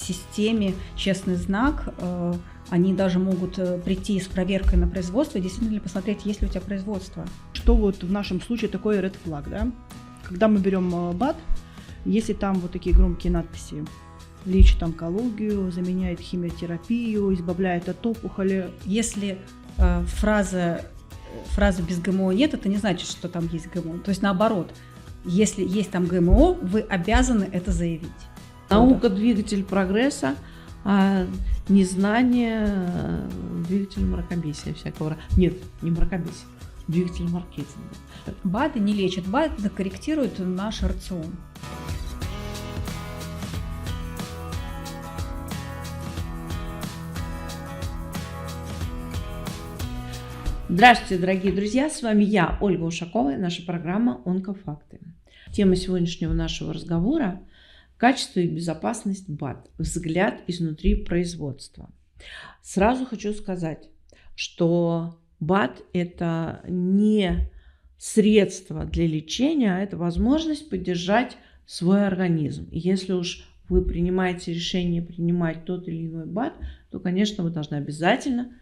системе «Честный знак». Они даже могут прийти с проверкой на производство и действительно посмотреть, есть ли у тебя производство. Что вот в нашем случае такое red flag, да? Когда мы берем БАД, если там вот такие громкие надписи: лечит онкологию, заменяет химиотерапию, избавляет от опухоли. Если фраза без ГМО нет, это не значит, что там есть ГМО. То есть наоборот, если есть там ГМО, вы обязаны это заявить. Наука – двигатель прогресса, а незнание – двигатель мракобесия всякого. Нет, не мракобесия, двигатель маркетинга. БАДы не лечат, БАДы корректируют наш рацион. Здравствуйте, дорогие друзья! С вами я, Ольга Ушакова, и наша программа «Онкофакты». Тема сегодняшнего нашего разговора – качество и безопасность БАД. Взгляд изнутри производства. Сразу хочу сказать, что БАД – это не средство для лечения, а это возможность поддержать свой организм. И если уж вы принимаете решение принимать тот или иной БАД, то, конечно, вы должны обязательно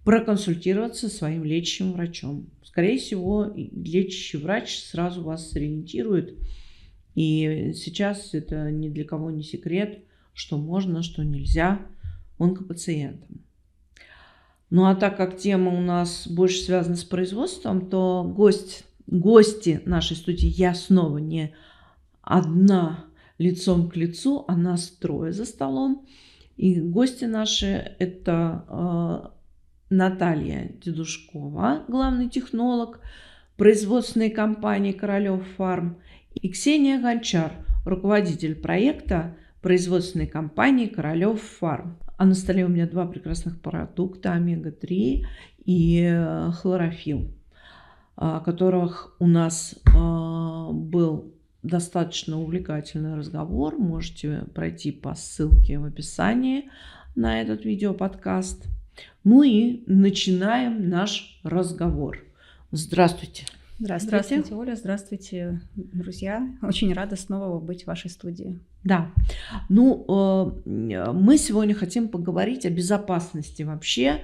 проконсультироваться со своим лечащим врачом. Скорее всего, лечащий врач сразу вас сориентирует. И сейчас это ни для кого не секрет, что можно, что нельзя онкопациентам. Ну а так как тема у нас больше связана с производством, то гости нашей студии, я снова не одна лицом к лицу, а нас трое за столом. И гости наши – это Наталья Дедушкова, главный технолог производственной компании «Королев Фарм», и Ксения Гончар, руководитель проекта производственной компании «Королев Фарм». А на столе у меня два прекрасных продукта – омега-3 и хлорофилл, о которых у нас был достаточно увлекательный разговор. Можете пройти по ссылке в описании на этот видеоподкаст. Ну и начинаем наш разговор. Здравствуйте. Здравствуйте, Оля. Здравствуйте, друзья. Очень рада снова быть в вашей студии. Да. Ну, мы сегодня хотим поговорить о безопасности вообще,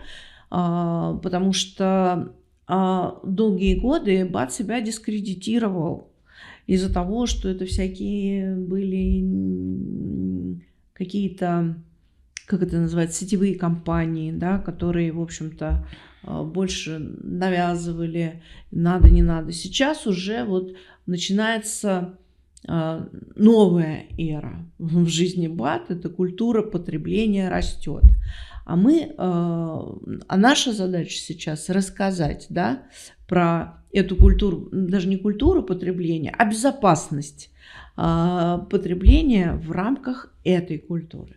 потому что долгие годы БАД себя дискредитировал из-за того, что это всякие были какие-то, как это называется, сетевые компании, да, которые, в общем-то, больше навязывали, надо, не надо. Сейчас уже вот начинается новая эра в жизни БАД, это культура потребления растет. А наша задача сейчас рассказать, да, про эту культуру, даже не культуру потребления, а безопасность потребления в рамках этой культуры.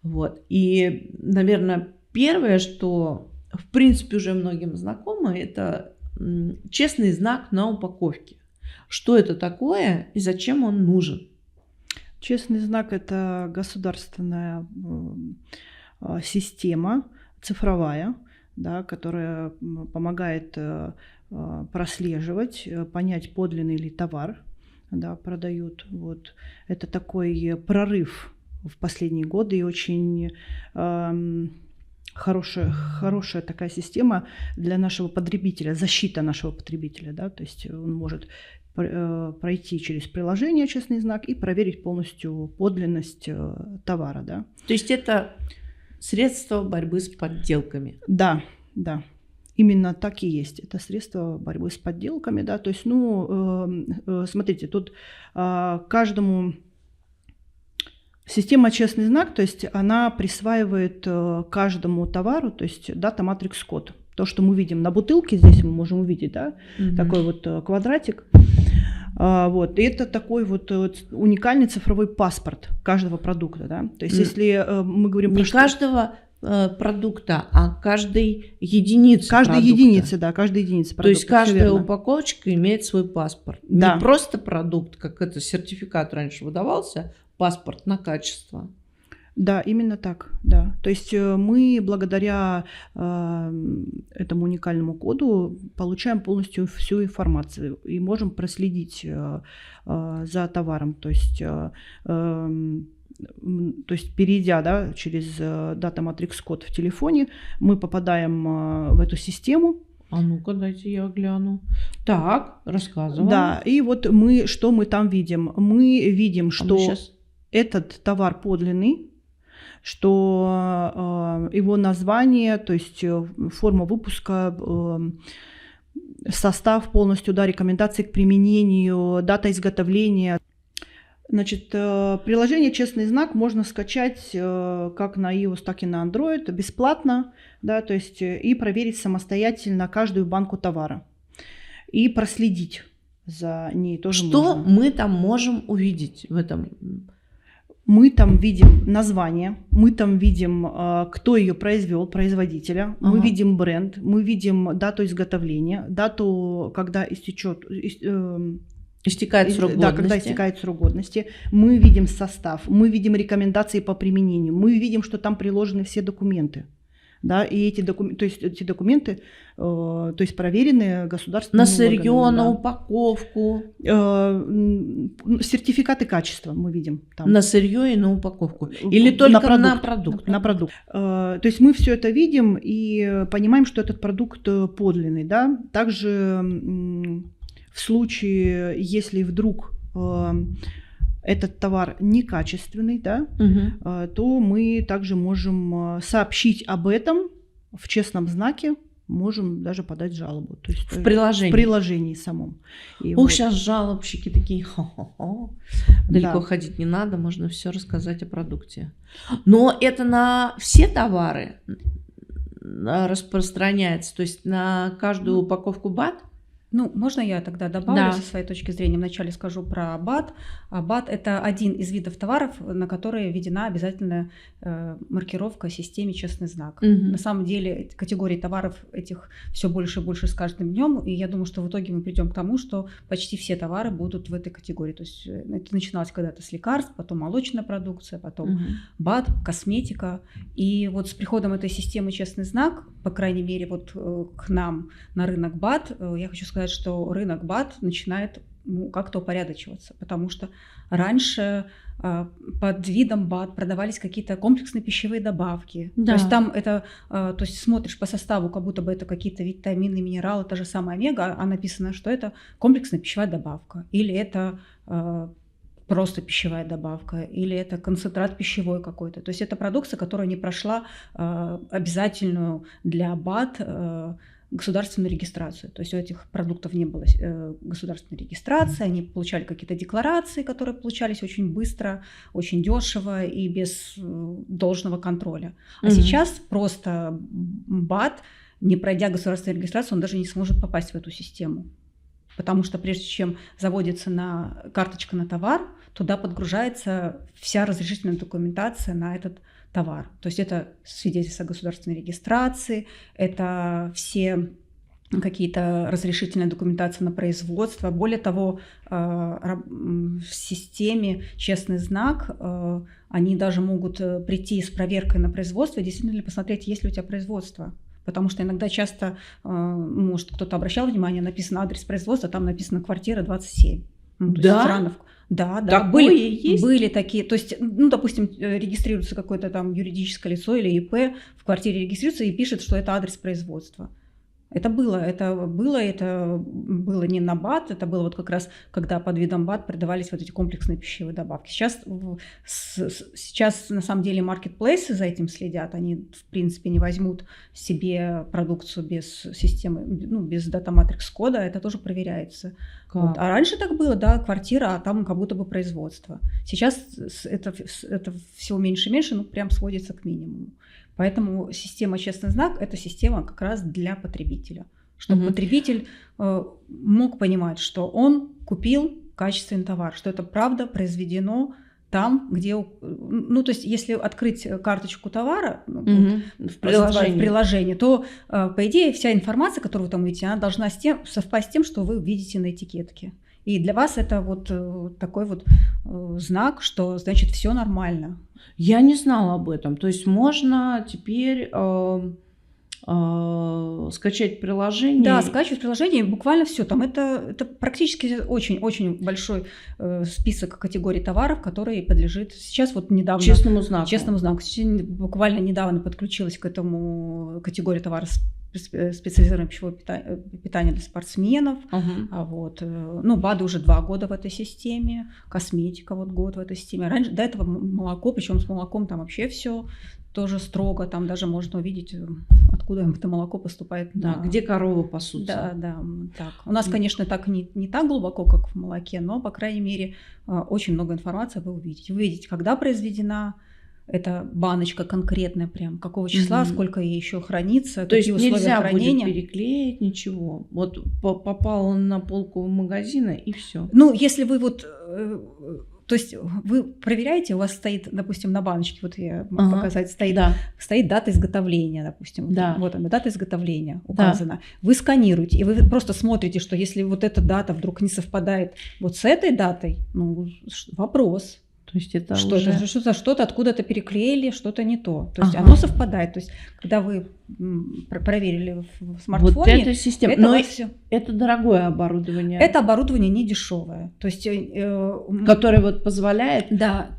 Вот. И, наверное, первое, что в принципе уже многим знакомо, это честный знак на упаковке. Что это такое и зачем он нужен? Честный знак – это государственная система цифровая, да, которая помогает прослеживать, понять, подлинный ли товар, да, продают. Вот. Это такой прорыв в последние годы и очень хорошая такая система для нашего потребителя, защита нашего потребителя, да, то есть он может пройти через приложение «Честный знак» и проверить полностью подлинность товара, да. То есть это средство борьбы с подделками? Да, да. Именно так и есть. Это средство борьбы с подделками, да. То есть, смотрите, тут каждому система «Честный знак», то есть она присваивает каждому товару, то есть дата матрикс код. То, что мы видим на бутылке, здесь мы можем увидеть, да, такой вот квадратик. Вот. И это такой вот уникальный цифровой паспорт каждого продукта, да. То есть если мы говорим не про каждого продукта, а каждой единицы каждой единицы, да, каждой единицы продукта. То есть каждая упаковочка имеет свой паспорт. Да. Не просто продукт, как это сертификат раньше выдавался, паспорт на качество. Да, именно так, да. То есть мы благодаря этому уникальному коду получаем полностью всю информацию и можем проследить за товаром. То есть то есть перейдя, да, через Data Matrix код в телефоне, мы попадаем в эту систему. А ну-ка, дайте я гляну. Так, рассказывай. Да, и вот что мы там видим? Мы видим, что этот товар подлинный, что его название, то есть форма выпуска, состав полностью, да, рекомендации к применению, дата изготовления. Значит, приложение «Честный знак» можно скачать как на iOS, так и на Android бесплатно, да, то есть и проверить самостоятельно каждую банку товара и проследить за ней тоже Что можно. мы там можем увидеть в этом? Мы там видим название, мы там видим, кто ее произвел, производителя, мы видим бренд, мы видим дату изготовления, дату, когда истекает срок годности. Да, когда истекает срок годности. Мы видим состав, мы видим рекомендации по применению, мы видим, что там приложены все документы. Да, и эти документы, то есть проверенные государственными органами. На сырье, органами, на да. упаковку. Сертификаты качества мы видим там. На сырье и на упаковку. Или только на продукт? На продукт. То есть мы все это видим и понимаем, что этот продукт подлинный. Да? Также в случае, если вдруг этот товар некачественный, да, то мы также можем сообщить об этом в честном знаке, можем даже подать жалобу. То есть в приложении? В приложении самом. И вот. Сейчас жалобщики такие, далеко ходить не надо, можно все рассказать о продукте. Но это на все товары распространяется, то есть на каждую упаковку БАТ? Ну, можно я тогда добавлю со своей точки зрения? Вначале скажу про БАТ. БАТ – это один из видов товаров, на которые введена обязательная маркировка в системе «Честный знак». На самом деле категорий товаров этих все больше и больше с каждым днем, и я думаю, что в итоге мы придем к тому, что почти все товары будут в этой категории. То есть это начиналось когда-то с лекарств, потом молочная продукция, потом БАТ, косметика. И вот с приходом этой системы «Честный знак», по крайней мере, вот к нам на рынок БАТ, я хочу сказать, что рынок БАТ начинает как-то упорядочиваться, потому что раньше под видом БАТ продавались какие-то комплексные пищевые добавки. Да. То есть там это, то есть смотришь по составу, как будто бы это какие-то витамины, минералы, та же самая омега, а написано, что это комплексная пищевая добавка, или это просто пищевая добавка, или это концентрат пищевой какой-то. То есть это продукция, которая не прошла обязательную для БАТ государственную регистрацию. То есть у этих продуктов не было государственной регистрации, они получали какие-то декларации, которые получались очень быстро, очень дешево и без должного контроля. А сейчас просто БАТ, не пройдя государственную регистрацию, он даже не сможет попасть в эту систему. Потому что прежде чем заводится карточка на товар, туда подгружается вся разрешительная документация на этот товар. То есть это свидетельство о государственной регистрации, это все какие-то разрешительные документации на производство. Более того, в системе «Честный знак» они даже могут прийти с проверкой на производство и действительно посмотреть, есть ли у тебя производство. Потому что иногда часто, может, кто-то обращал внимание, написано адрес производства, там написано квартира 27. Да? Да, были такие. То есть, допустим, регистрируется какое-то там юридическое лицо или ИП, в квартире регистрируется и пишет, что это адрес производства. Это было не на БАТ, это было вот как раз, когда под видом БАТ продавались вот эти комплексные пищевые добавки. Сейчас на самом деле маркетплейсы за этим следят, они в принципе не возьмут себе продукцию без системы, без Data Matrix кода, это тоже проверяется. Вот. А раньше так было, да, квартира, а там как будто бы производство. Сейчас это всего меньше и меньше, прям сводится к минимуму. Поэтому система «Честный знак» – это система как раз для потребителя. Чтобы потребитель мог понимать, что он купил качественный товар, что это правда произведено там, где… то есть если открыть карточку товара в приложении, то, по идее, вся информация, которую вы там видите, она должна совпасть с тем, что вы видите на этикетке. И для вас это вот такой вот знак, что, значит, все нормально. Я не знала об этом. То есть можно теперь скачать приложение. Да, скачивать приложение, буквально все. Там это практически очень-очень большой список категорий товаров, которые подлежит сейчас вот недавно честному знаку. Буквально недавно подключилась к этому категории товаров специализированное пищевое питание для спортсменов. Вот. Ну, БАДы уже 2 года в этой системе, косметика вот год в этой системе. Раньше до этого молоко, причем с молоком там вообще все тоже строго, там даже можно увидеть, откуда это молоко поступает. Да, где коровы пасутся. Да, так. У нас, конечно, так не так глубоко, как в молоке, но, по крайней мере, очень много информации вы увидите. Вы видите, когда произведена эта баночка конкретная, прям какого числа, сколько ей еще хранится, то какие есть условия хранения. Будет переклеить ничего. Вот попало на полку магазина и все. Ну, если вы вот... То есть вы проверяете, у вас стоит, допустим, на баночке, вот я могу показать, стоит дата изготовления, допустим. Да. Вот она, дата изготовления указана. Да. Вы сканируете, и вы просто смотрите, что если вот эта дата вдруг не совпадает вот с этой датой, ну, вопрос. То есть это что-то откуда-то переклеили, что-то не то. То есть оно совпадает. То есть когда вы проверили в смартфоне, вот эта система. Это, это дорогое оборудование. Это оборудование не дешевое. То есть, которое вот позволяет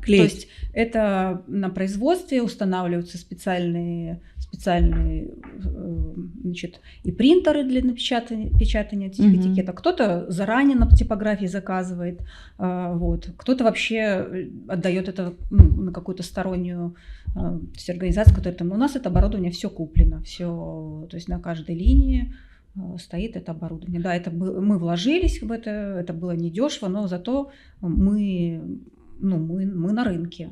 клеить. То есть это на производстве устанавливаются специальные значит, и принтеры для печатания этих этикеток. Кто-то заранее на типографии заказывает, вот. Кто-то вообще отдает это на какую-то стороннюю организацию, которая там. У нас это оборудование все куплено, все, то есть на каждой линии стоит это оборудование. Да, мы вложились в это было недешево, но зато мы на рынке.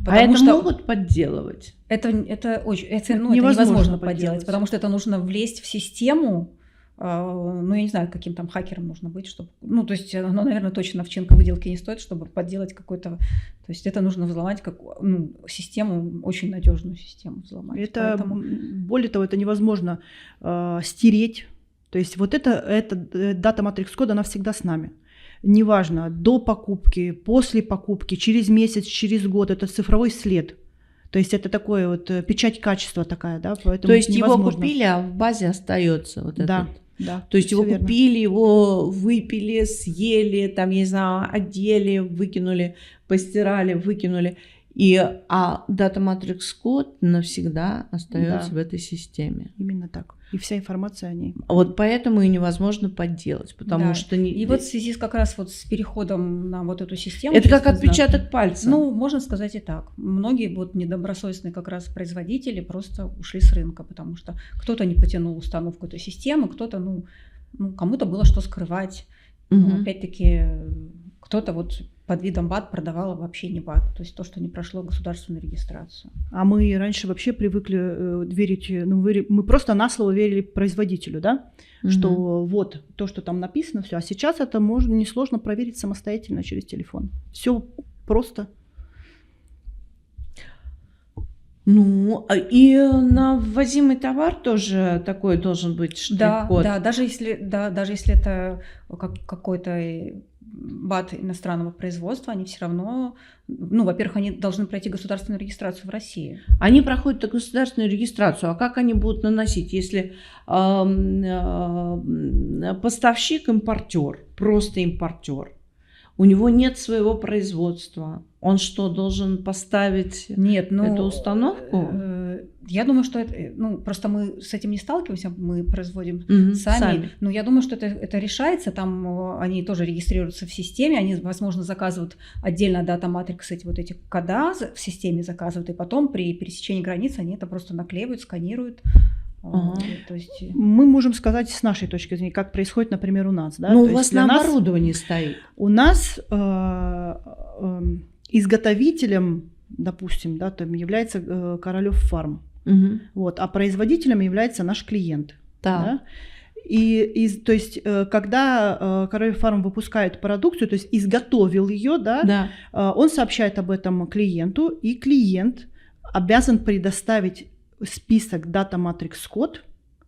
Потому что могут подделывать? Это невозможно подделать, потому что это нужно влезть в систему. Ну, я не знаю, каким там хакером нужно быть, чтобы... Ну, то есть, наверное, точно овчинка выделки не стоит, чтобы подделать какой-то... То есть, это нужно взломать систему, очень надежную систему взломать. Более того, это невозможно стереть. То есть, вот эта дата матрикс-кода, она всегда с нами. Неважно, до покупки, после покупки, через месяц, через год, это цифровой след. То есть это такое вот печать качества такая, да, поэтому то есть невозможно. Его купили, а в базе остается вот да, этот. Да. То есть его верно. Купили, его выпили, съели, там, я не знаю, одели, выкинули, постирали, выкинули. А дата матрикс код навсегда остается в этой системе. Именно так. И вся информация о ней. Вот поэтому и невозможно подделать, потому что... И вот в связи как раз вот с переходом на вот эту систему... Это как отпечаток пальца. Ну, можно сказать и так. Многие вот недобросовестные как раз производители просто ушли с рынка, потому что кто-то не потянул установку этой системы, кто-то, кому-то было что скрывать. Опять-таки, кто-то вот под видом БАД продавал вообще не БАД, то есть то, что не прошло государственную регистрацию. А мы раньше вообще привыкли верить, мы просто на слово верили производителю, да, что вот то, что там написано, все. А сейчас это можно несложно проверить самостоятельно через телефон. Все просто. Ну, и на ввозимый товар тоже такой должен быть штрих-код. Да, даже если это какой-то БАД иностранного производства, они все равно, во-первых, они должны пройти государственную регистрацию в России. Они проходят государственную регистрацию, а как они будут наносить, если поставщик импортер, просто импортер, у него нет своего производства, он что, должен поставить эту установку? Я думаю, что это, просто мы с этим не сталкиваемся, мы производим сами. Но я думаю, что это решается. Там они тоже регистрируются в системе, они, возможно, заказывают отдельно дата матрикс, эти кода в системе заказывают, и потом при пересечении границ они это просто наклеивают, сканируют. То есть... Мы можем сказать с нашей точки зрения, как происходит, например, у нас. Да? У вас на оборудовании стоит. У нас изготовителем, допустим, да, там является Королёв Фарм, вот, а производителем является наш клиент. Да? То есть, когда Королёв Фарм выпускает продукцию, то есть изготовил ее, он сообщает об этом клиенту, и клиент обязан предоставить список дата матрикс код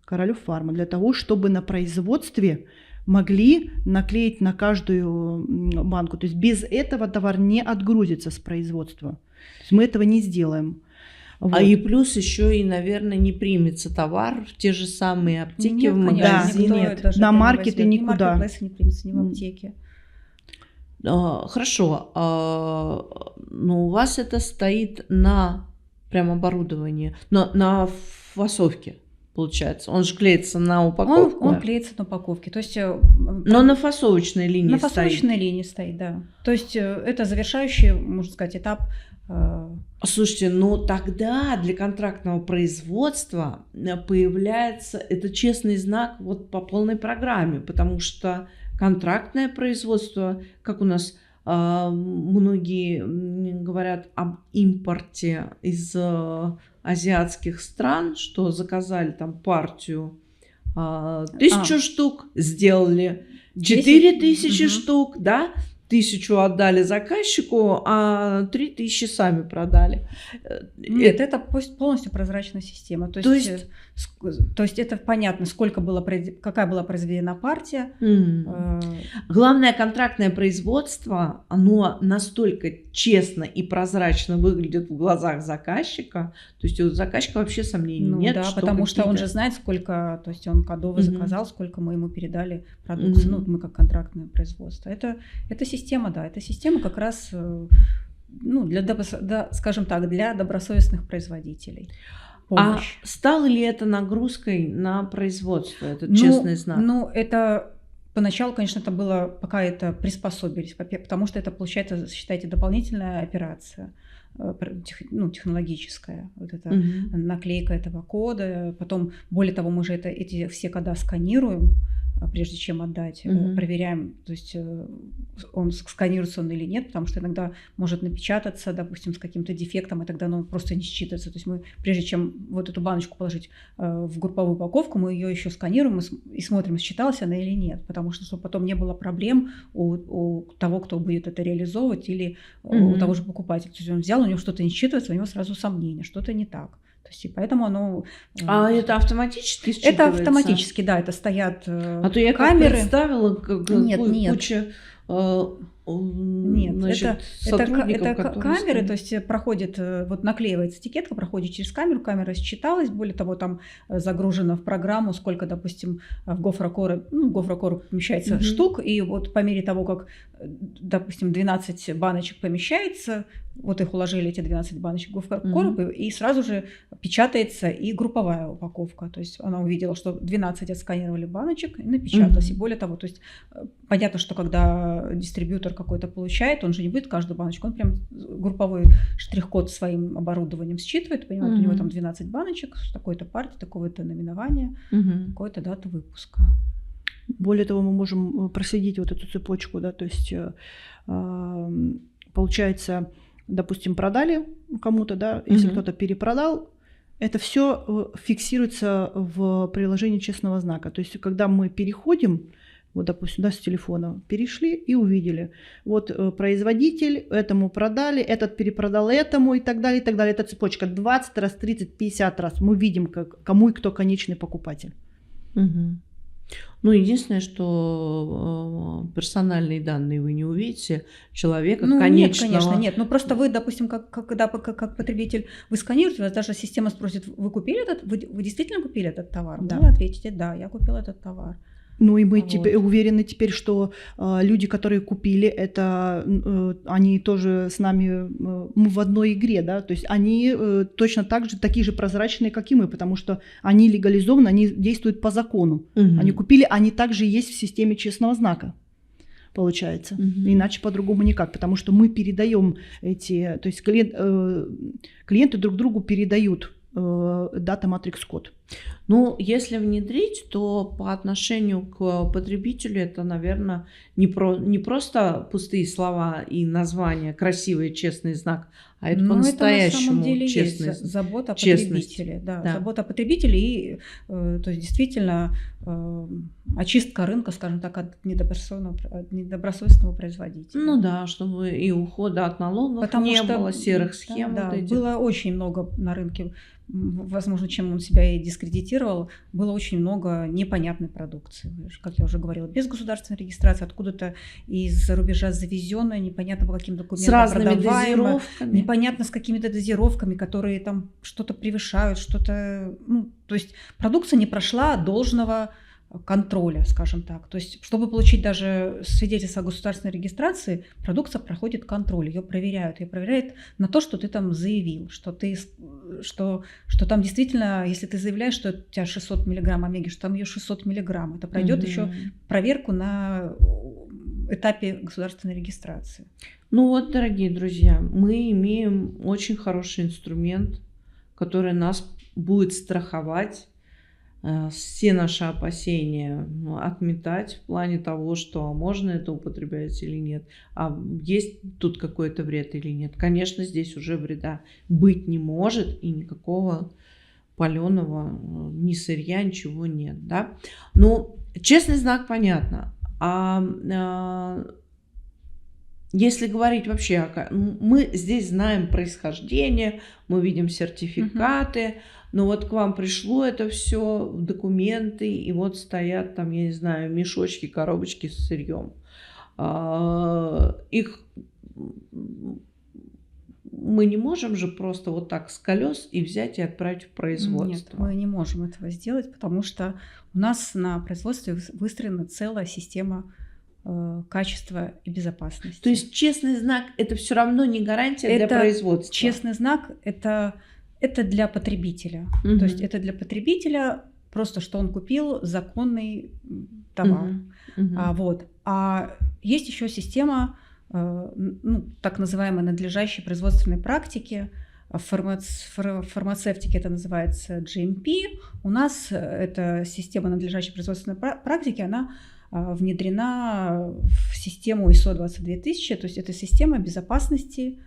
Королёв Фарма для того, чтобы на производстве могли наклеить на каждую банку. То есть без этого товар не отгрузится с производства. То есть мы этого не сделаем. Вот. И плюс еще и, наверное, не примется товар в те же самые аптеки, Нет, в конечно, магазине. никто Нет. даже На это не маркеты возьмет. никуда. Ни маркетплейсы не примется, ни в аптеке. Хорошо, но у вас это стоит на прям оборудовании, на фасовке, получается. Он же клеится на упаковку. Он клеится на упаковке. То есть, но на фасовочной линии на стоит. фасовочной линии стоит, да. То есть это завершающий, можно сказать, этап. Слушайте, ну тогда для контрактного производства появляется это честный знак вот по полной программе, потому что контрактное производство, как у нас многие говорят об импорте из азиатских стран, что заказали там партию 1000 штук, сделали 4000 штук, да? 1000 отдали заказчику, а 3000 сами продали. Нет, это полностью прозрачная система. То есть это понятно, какая была произведена партия. Главное, контрактное производство, оно настолько честно и прозрачно выглядит в глазах заказчика. То есть у заказчика вообще сомнений нет. Да, потому что он же знает, сколько, то есть он кодово заказал, сколько мы ему передали продукции. Ну, мы как контрактное производство. Это система, да, это система как раз, ну, скажем так, для добросовестных производителей. Помощь. А стало ли это нагрузкой на производство, этот честный знак? Ну, это поначалу, конечно, это было, пока это приспособились, потому что это, получается, считайте, дополнительная операция, ну, технологическая, вот эта наклейка этого кода. Потом, более того, мы же эти все кода сканируем, прежде чем отдать, проверяем, то есть он сканируется он или нет, потому что иногда может напечататься, допустим, с каким-то дефектом, и тогда он просто не считывается. То есть мы, прежде чем вот эту баночку положить в групповую упаковку, мы ее еще сканируем и смотрим, считалась она или нет, потому что чтобы потом не было проблем у того, кто будет это реализовывать, или у того же покупателя. То есть он взял, у него что-то не считывается, у него сразу сомнения, что-то не так. То есть, и поэтому оно... А это автоматически считывается? Это автоматически, да, это стоят камеры. А то я как представила, куча... Нет, значит, это камеры, то есть проходит, вот наклеивается этикетка, проходит через камеру, камера считалась, более того, там загружено в программу, сколько, допустим, в гофрокору помещается штук, и вот по мере того, как, допустим, 12 баночек помещается, вот их уложили, эти 12 баночек в гофрокору, и сразу же печатается и групповая упаковка, то есть она увидела, что 12 отсканировали баночек и напечаталось, и более того, то есть понятно, что когда дистрибьютор какой-то получает, он же не будет каждую баночку, он прям групповой штрих-код своим оборудованием считывает, понимает, у него там 12 баночек с такой-то партии, такого-то наименования, какой-то даты выпуска. Более того, мы можем проследить вот эту цепочку, да, то есть получается, допустим, продали кому-то, да, если кто-то перепродал, это все фиксируется в приложении честного знака. То есть, когда мы переходим, вот, допустим, да, с телефона перешли и увидели. Вот производитель, этому продали, этот перепродал этому и так далее, и так далее. Это цепочка 20 раз, 30, 50 раз. Мы видим, кому и кто конечный покупатель. Ну, единственное, что персональные данные вы не увидите человека конечного. Нет, конечно, нет. Ну, просто вы, допустим, когда как потребитель, вы сканируете, вас даже система спросит, вы купили вы действительно купили этот товар? Да. Вы ответите, да, я купил этот товар. Ну и мы теперь уверены теперь, что люди, которые купили это, они тоже с нами мы в одной игре, да, то есть они точно так же, такие же прозрачные, как и мы, потому что они легализованы, они действуют по закону. Они купили, они также есть в системе честного знака, получается. Иначе по-другому никак, потому что мы передаем то есть клиенты друг другу передают Data Matrix код. Ну, если внедрить, то по отношению к потребителю это, наверное, не просто пустые слова и названия, красивый честный знак, а это по-настоящему на самом деле честный, есть забота о потребителе. Да. Забота о потребителе и то есть действительно очистка рынка, скажем так, от недобросовестного производителя. Ну да, чтобы и ухода от налогов не было, серых схем. Да, было очень много на рынке, возможно, чем он себя и дискредитировал, эксплуатировал, было очень много непонятной продукции. Как я уже говорила, без государственной регистрации, откуда-то из-за рубежа завезенная, непонятно по каким документам, с разными дозировками. Непонятно с какими-то дозировками, которые там что-то превышают, что-то... Ну, то есть продукция не прошла должного контроля, скажем так. То есть, чтобы получить даже свидетельство о государственной регистрации, продукция проходит контроль, ее проверяют на то, что ты там заявил, что там действительно, если ты заявляешь, что у тебя 600 миллиграмм омеги, что там ее 600 миллиграмм, это пройдет еще проверку на этапе государственной регистрации. Ну вот, дорогие друзья, мы имеем очень хороший инструмент, который нас будет страховать, все наши опасения отметать в плане того, что можно это употреблять или нет, а есть тут какой-то вред или нет. Конечно, здесь уже вреда быть не может, и никакого паленого ни сырья, ничего нет. Да? Ну, честный знак понятно. Если говорить вообще, мы здесь знаем происхождение, мы видим сертификаты, но вот к вам пришло это все в документы, и вот стоят там, я не знаю, мешочки, коробочки с сырьем. Их мы не можем же просто вот так с колес и взять и отправить в производство. Нет, мы не можем этого сделать, потому что у нас на производстве выстроена целая система качества и безопасности. То есть честный знак – это все равно не гарантия для производства? Честный знак – это для потребителя. То есть это для потребителя просто, что он купил законный товар. А есть еще система так называемой надлежащей производственной практики. В фармацевтике это называется GMP. У нас эта система надлежащей производственной практики, она внедрена в систему ISO 22000, то есть это система безопасности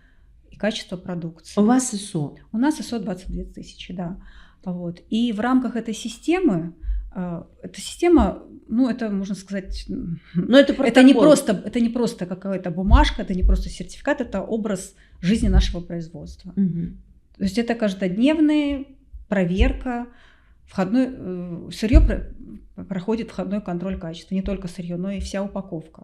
и качества продукции. У вас ISO? У нас ISO 22000, да. Вот. И в рамках этой системы, эта система, это можно сказать, это не просто какая-то бумажка, это не просто сертификат, это образ жизни нашего производства. То есть это каждодневная проверка, сырье проходит входной контроль качества, не только сырье, но и вся упаковка.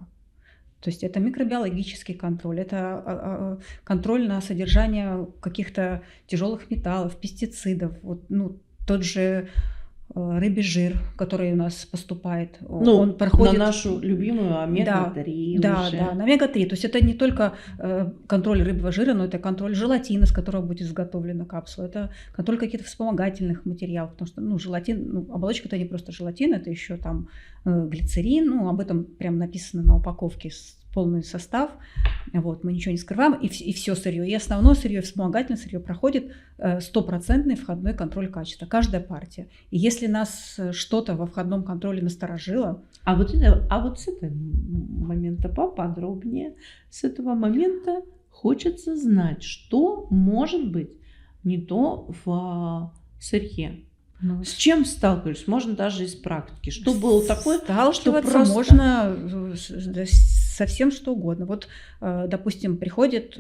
То есть это микробиологический контроль, это контроль на содержание каких-то тяжелых металлов, пестицидов. Тот же рыбий жир, который у нас поступает, он проходит... На нашу любимую омега-3. Да, на омега-3. То есть это не только контроль рыбьего жира, но это контроль желатина, с которого будет изготовлена капсула. Это контроль каких-то вспомогательных материалов, потому что желатин, оболочка это не просто желатин, это еще там глицерин, об этом прям написано на упаковке полный состав. Мы ничего не скрываем, и все сырье, и основное сырье, и вспомогательное сырье проходит 100% входной контроль качества, каждая партия. И если нас что-то во входном контроле насторожило... А вот с этого момента поподробнее, с этого момента хочется знать, что может быть не то в сырье. С чем сталкивались? Можно даже из практики. Что было такое, что просто... можно со всем что угодно. Допустим, приходит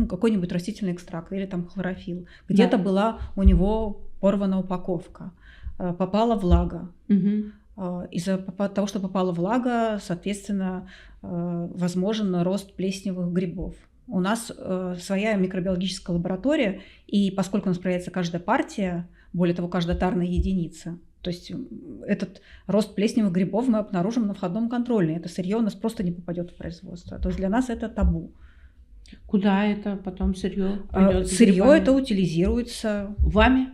какой-нибудь растительный экстракт или там хлорофилл. Где-то была у него порвана упаковка, попала влага. Из-за того, что попала влага, соответственно, возможен рост плесневых грибов. У нас своя микробиологическая лаборатория, и поскольку у нас проверяется каждая партия, более того, каждая тарная единица, то есть этот рост плесневых грибов мы обнаружим на входном контроле. Это сырье у нас просто не попадет в производство. То есть для нас это табу. Куда это потом сырье? Сырье это утилизируется. Вами?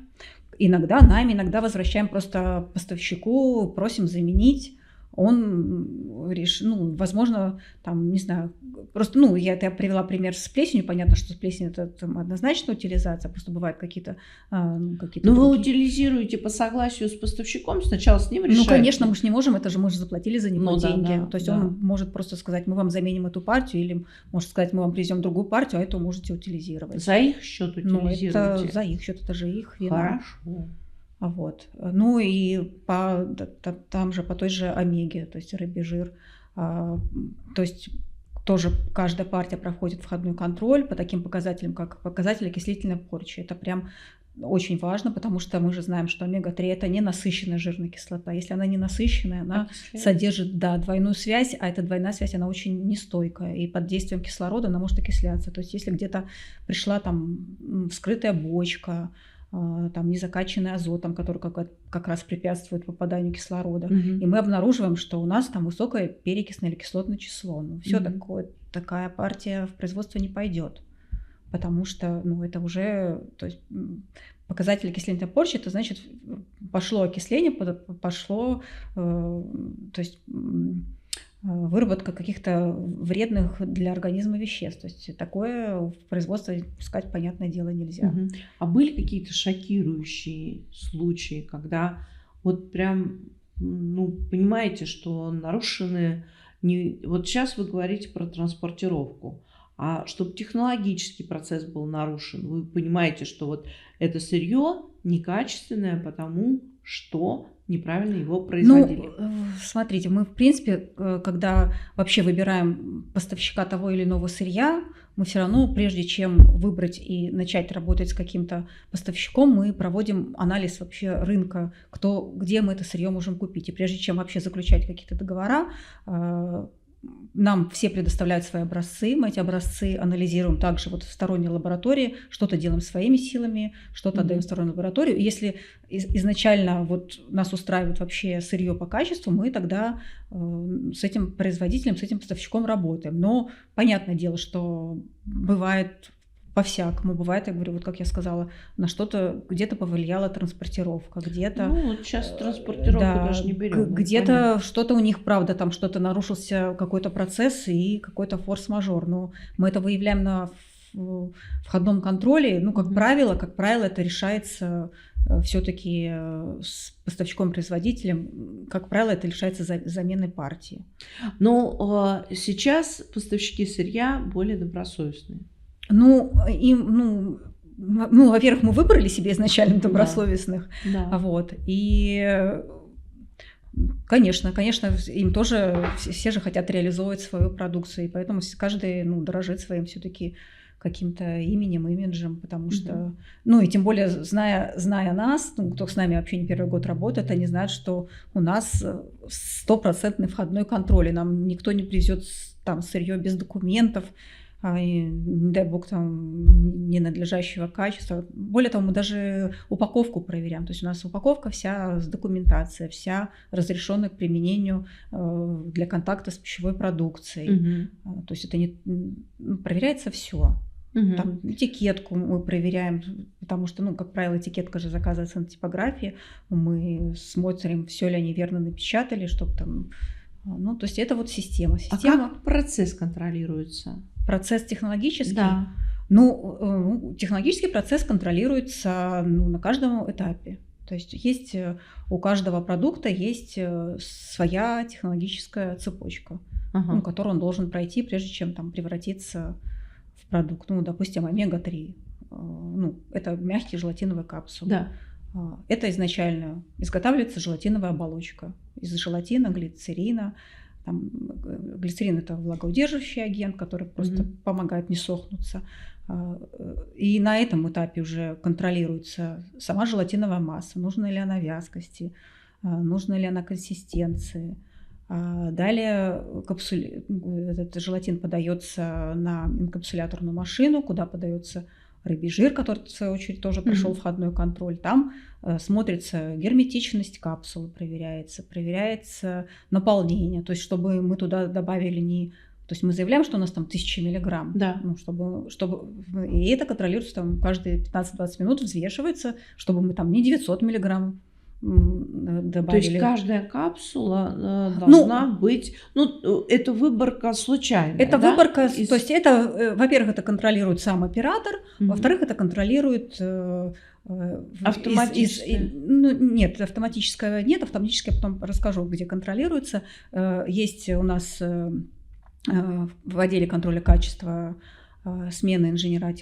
Иногда нами, иногда возвращаем просто поставщику, просим заменить. Он решил, возможно, там, не знаю, просто, я привела пример с плесенью, понятно, что с плесенью это однозначно утилизация, просто бывают какие-то вы утилизируете по согласию с поставщиком, сначала с ним решаете? Конечно, мы же не можем, мы же заплатили за него деньги, то есть он может просто сказать, мы вам заменим эту партию, или может сказать, мы вам привезем другую партию, а эту можете утилизировать. За их счет утилизируете? Это за их счет, это же их вина. Хорошо. И там же по той же омеге, то есть рыбий жир, то есть тоже каждая партия проходит входной контроль по таким показателям, как показатель окислительной порчи. Это прям очень важно, потому что мы же знаем, что омега-3 это не насыщенная жирная кислота. Если она не насыщенная, она содержит, да, двойную связь, а эта двойная связь, она очень нестойкая, и под действием кислорода она может окисляться. То есть если где-то пришла там вскрытая бочка, там незакачанный азотом, который как раз препятствует попаданию кислорода, и мы обнаруживаем, что у нас там высокое перекисное или кислотное число. Ну, все такая партия в производство не пойдет. Потому что, ну, это уже, то есть, показатель окисления порчи, это значит, пошло окисление, пошло, то есть, выработка каких-то вредных для организма веществ. То есть такое в производство пускать, понятное дело, нельзя. А были какие-то шокирующие случаи, когда вот прям, ну, понимаете, что нарушены... Вот сейчас вы говорите про транспортировку. А чтобы технологический процесс был нарушен, вы понимаете, что вот это сырье некачественное, потому что неправильно его производили. Ну, смотрите, мы, в принципе, когда вообще выбираем поставщика того или иного сырья, мы все равно, прежде чем выбрать и начать работать с каким-то поставщиком, мы проводим анализ вообще рынка, где мы это сырье можем купить. И прежде чем вообще заключать какие-то договора, нам все предоставляют свои образцы, мы эти образцы анализируем также вот в сторонней лаборатории, что-то делаем своими силами, что-то отдаем в стороннюю лабораторию. И если изначально вот нас устраивает вообще сырье по качеству, мы тогда с этим производителем, с этим поставщиком работаем. Но понятное дело, что бывает по-всякому. Бывает, я говорю, вот как я сказала, на что-то где-то повлияла транспортировка, где-то... Ну, вот сейчас транспортировку даже не берем. Где-то что-то у них, правда, там что-то нарушился какой-то процесс и какой-то форс-мажор. Но мы это выявляем на входном контроле. Ну, как правило, это решается все-таки с поставщиком-производителем. Как правило, это решается заменой партии. Но сейчас поставщики сырья более добросовестные. Во-первых, мы выбрали себе изначально добросовестных, вот, и, конечно, им тоже все же хотят реализовывать свою продукцию, и поэтому каждый, дорожит своим все-таки каким-то именем, имиджем, потому что, и тем более, зная нас, кто с нами вообще не первый год работает, они знают, что у нас 100% входной контроль, и нам никто не привезет там сырье без документов, и, не дай бог, там ненадлежащего качества. Более того, мы даже упаковку проверяем. То есть у нас упаковка вся с документацией, вся разрешенная к применению для контакта с пищевой продукцией. То есть это проверяется все. Там этикетку мы проверяем, потому что, как правило, этикетка же заказывается на типографии. Мы смотрим, все ли они верно напечатали, чтобы там... то есть это вот система. А как процесс контролируется? Процесс технологический? Да. Технологический процесс контролируется на каждом этапе. То есть у каждого продукта есть своя технологическая цепочка, которую он должен пройти, прежде чем там превратиться в продукт. Допустим, омега-3. Это мягкие желатиновые капсулы. Да. Это изначально изготавливается желатиновая оболочка из желатина, глицерина. Глицерин – это влагоудерживающий агент, который просто помогает не сохнуться. И на этом этапе уже контролируется сама желатиновая масса, нужна ли она вязкости, нужна ли она консистенции. Далее этот желатин подается на инкапсуляторную машину, куда подается рыбий жир, который, в свою очередь, тоже прошел входной контроль. Там смотрится герметичность капсулы, проверяется наполнение. То есть, чтобы мы туда добавили не... То есть мы заявляем, что у нас там 1000 миллиграмм. Да. И это контролируется там каждые 15-20 минут, взвешивается, чтобы мы там не 900 миллиграмм добавили. То есть каждая капсула должна быть... это выборка случайная. Это выборка... То есть это, во-первых, это контролирует сам оператор, во-вторых, это контролирует... Автоматическое? Нет, автоматическое нет. Автоматическое я потом расскажу, где контролируется. Есть у нас в отделе контроля качества смены инженера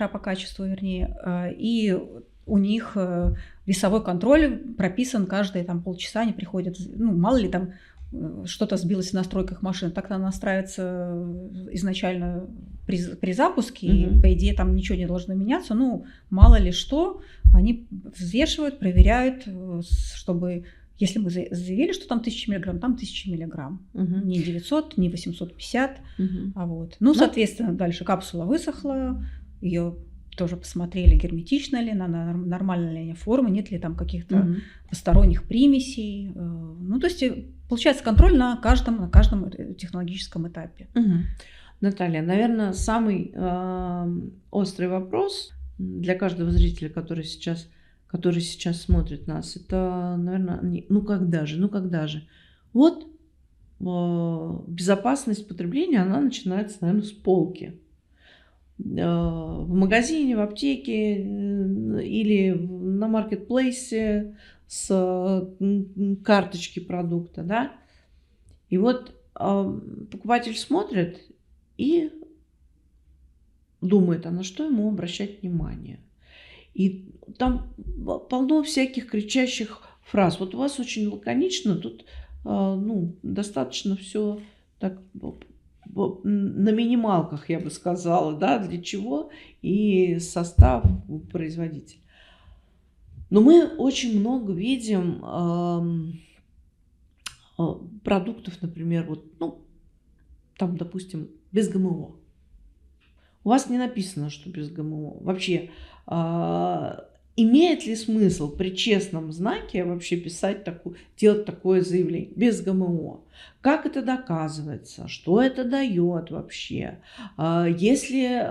по качеству, вернее, и у них весовой контроль прописан каждые полчаса, они приходят, мало ли там что-то сбилось в настройках машины, так-то она настраивается изначально при запуске, и, по идее, там ничего не должно меняться. Ну, мало ли что, они взвешивают, проверяют, чтобы, если мы заявили, что там 1000 миллиграмм, там 1000 миллиграмм. Не 900, не 850. Вот. Ну, соответственно, дальше капсула высохла, ее тоже посмотрели, герметична ли она, нормальная ли форма, нет ли там каких-то посторонних примесей. Ну, то есть получается контроль на каждом технологическом этапе. Наталья, наверное, самый острый вопрос для каждого зрителя, который сейчас смотрит нас, это, наверное, ну когда же? Вот безопасность потребления, она начинается, наверное, с полки. В магазине, в аптеке или на маркетплейсе с карточки продукта, да. И вот покупатель смотрит и думает, а на что ему обращать внимание. И там полно всяких кричащих фраз. Вот у вас очень лаконично, тут достаточно все так на минималках, я бы сказала, да, для чего, и состав производителя. Но мы очень много видим продуктов, например, там, допустим, без ГМО. У вас не написано, что без ГМО. Вообще, имеет ли смысл при честном знаке вообще делать такое заявление без ГМО? Как это доказывается? Что это дает вообще? Если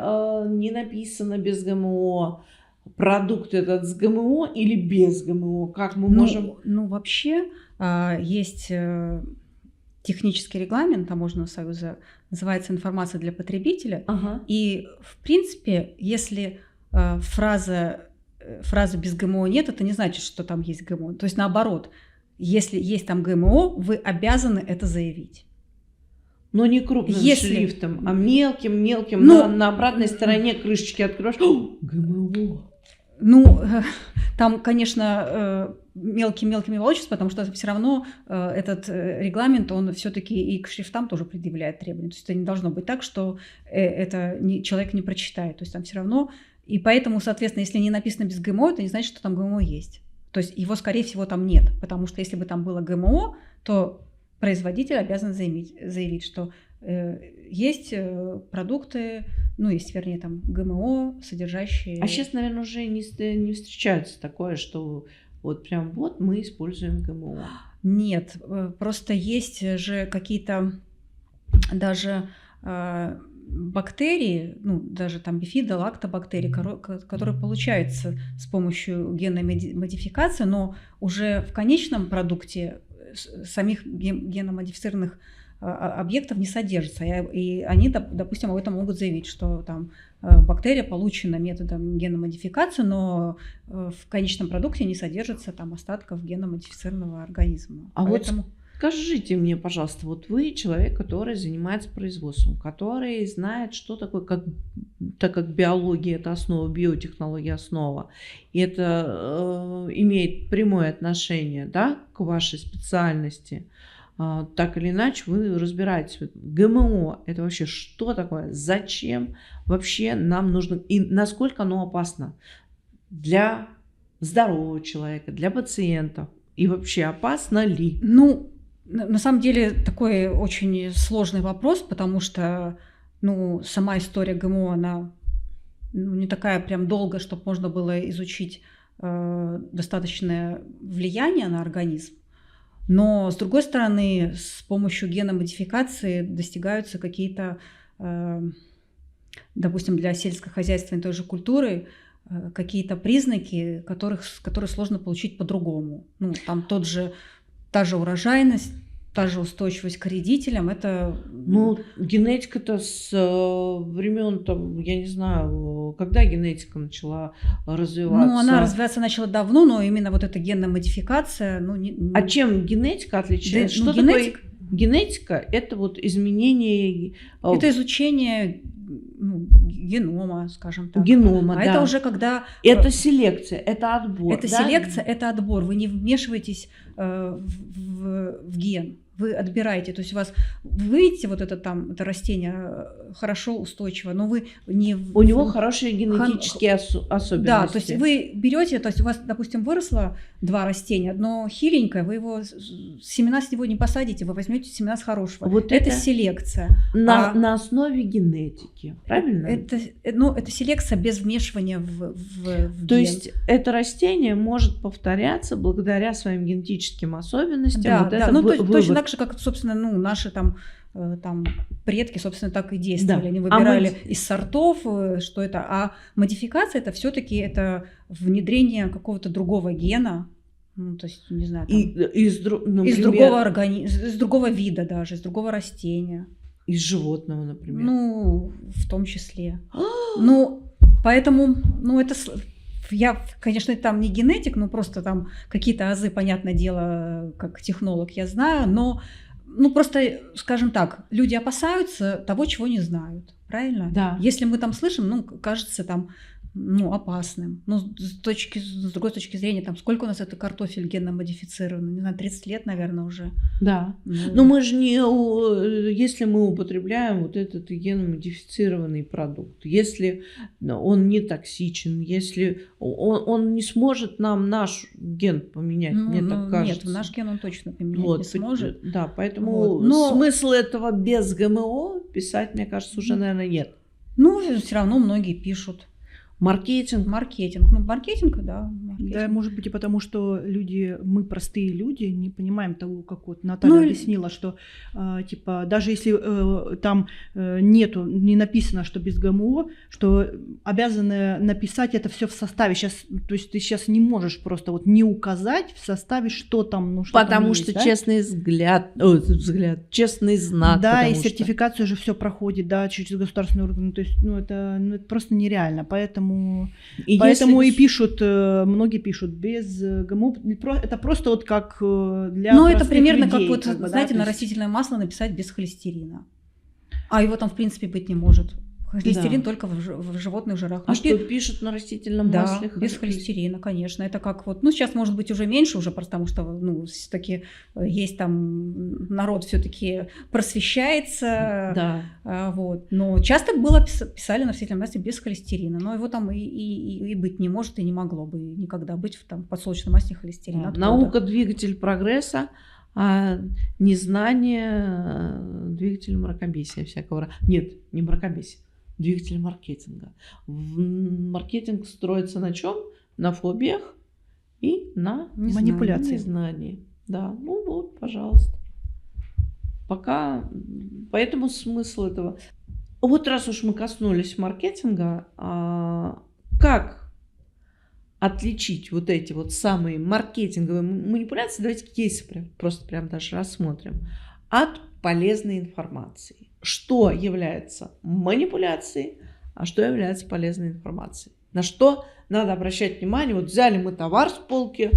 не написано без ГМО, продукт этот с ГМО или без ГМО? Как мы можем... Вообще есть технический регламент Таможенного союза, называется «Информация для потребителя». И, в принципе, если фраза без ГМО нет, это не значит, что там есть ГМО. То есть наоборот, если есть там ГМО, вы обязаны это заявить. Но не крупным шрифтом, а мелким, на обратной стороне крышечки откроешь. ГМО. Там, конечно, мелкими волочатся, потому что все равно этот регламент, он все-таки и к шрифтам тоже предъявляет требования. То есть это не должно быть так, что это человек не прочитает. То есть там все равно... И поэтому, соответственно, если не написано без ГМО, это не значит, что там ГМО есть. То есть его, скорее всего, там нет. Потому что если бы там было ГМО, то производитель обязан заявить, что есть продукты, вернее, там ГМО, содержащие... А сейчас, наверное, уже не встречается такое, что мы используем ГМО. Нет, просто есть же какие-то даже... бактерии, даже там бифидо, лактобактерии, которые получаются с помощью генной модификации, но уже в конечном продукте самих геномодифицированных объектов не содержится. И они, допустим, об этом могут заявить, что там бактерия получена методом геномодификации, но в конечном продукте не содержится там остатков геномодифицированного организма. Поэтому... Скажите мне, пожалуйста, вот вы человек, который занимается производством, который знает, что такое, так как биология – это основа, биотехнология – основа, и это имеет прямое отношение, да, к вашей специальности, так или иначе вы разбираетесь. ГМО – это вообще что такое? Зачем вообще нам нужно? И насколько оно опасно для здорового человека, для пациентов? И вообще опасно ли? На самом деле такой очень сложный вопрос, потому что сама история ГМО, она не такая прям долгая, чтобы можно было изучить достаточное влияние на организм. Но, с другой стороны, с помощью геномодификации достигаются какие-то, допустим, для сельскохозяйственной той же культуры, какие-то признаки, которые сложно получить по-другому. Там та же урожайность, та же устойчивость к вредителям, это... Генетика-то с времен, я не знаю, когда генетика начала развиваться? Она развиваться начала давно, но именно вот эта генная модификация... А чем генетика отличается? Что такое генетика? Это изменение... Это изучение генома, скажем так. Генома, да. Это уже когда... Это селекция, это отбор. Это селекция, это отбор. Вы не вмешиваетесь в ген. вы отбираете, то есть у вас, вы видите вот это там, это растение хорошо, устойчиво, но вы не... У него хорошие генетические особенности. Да, то есть вы берете, то есть у вас, допустим, выросло 2 растения, одно хиленькое, вы его, семена с него не посадите, вы возьмете семена с хорошего. Вот это селекция. На основе генетики, правильно? Это селекция без вмешивания в То ген. есть это растение может повторяться благодаря своим генетическим особенностям. Да, вот да. Это точно так же, как, собственно, наши там предки, собственно, так и действовали. Да. Они выбирали из сортов, что это. А модификация это все-таки это внедрение какого-то другого гена. Ну, то есть, не знаю, там, из другого вида даже, из другого растения. Из животного, например. Ну, в том числе. Поэтому, это... Я, конечно, там не генетик, но просто там какие-то азы, понятное дело, как технолог я знаю, но, просто, скажем так, люди опасаются того, чего не знают, правильно? Да. Если мы там слышим, кажется там, опасным. Но с другой точки зрения, там, сколько у нас это картофель генно-модифицированный? Не знаю, 30 лет, наверное, уже. Да. Но мы же не... Если мы употребляем вот этот генно-модифицированный продукт, если он не токсичен, если он не сможет нам наш ген поменять, мне так кажется. Нет, наш ген он точно поменять не сможет. Да, поэтому смысл этого без ГМО писать, мне кажется, уже, наверное, нет. Все равно многие пишут. Маркетинг. Маркетинг, да. Да, может быть, и потому что мы простые люди, не понимаем того, как вот Наталья объяснила, что типа даже если там не написано, что без ГМО, что обязаны написать это все в составе. Сейчас, то есть ты сейчас не можешь просто вот не указать в составе, что там, что потому там что есть, да? честный честный знак. Да, и сертификацию же все проходит, да, через государственные органы. То есть, это просто нереально. Поэтому и пишут, многие пишут без ГМО. Это просто вот как для простых это примерно людей, как вот, знаете, на растительное масло написать без холестерина. А его там, в принципе, быть не может. Холестерин только в животных жирах. Что пишут на растительном масле? Да, без холестерина, конечно. Это как вот, сейчас может быть уже меньше, уже потому что, все-таки есть там народ все-таки просвещается. Да. Вот. Но часто писали на растительном масле без холестерина, но его там и быть не может, и не могло бы никогда быть в подсолнечном масле холестерина. Наука – двигатель прогресса, а незнание – двигатель мракобесия всякого. Нет, не мракобесия. Двигатель маркетинга. Маркетинг строится на чем? На фобиях и на манипуляции. Незнании. Да, пожалуйста. Поэтому смысл этого. Вот раз уж мы коснулись маркетинга, как отличить вот эти вот самые маркетинговые манипуляции? Давайте кейсы просто прям даже рассмотрим. От полезной информации. Что является манипуляцией, а что является полезной информацией. На что надо обращать внимание. Вот взяли мы товар с полки,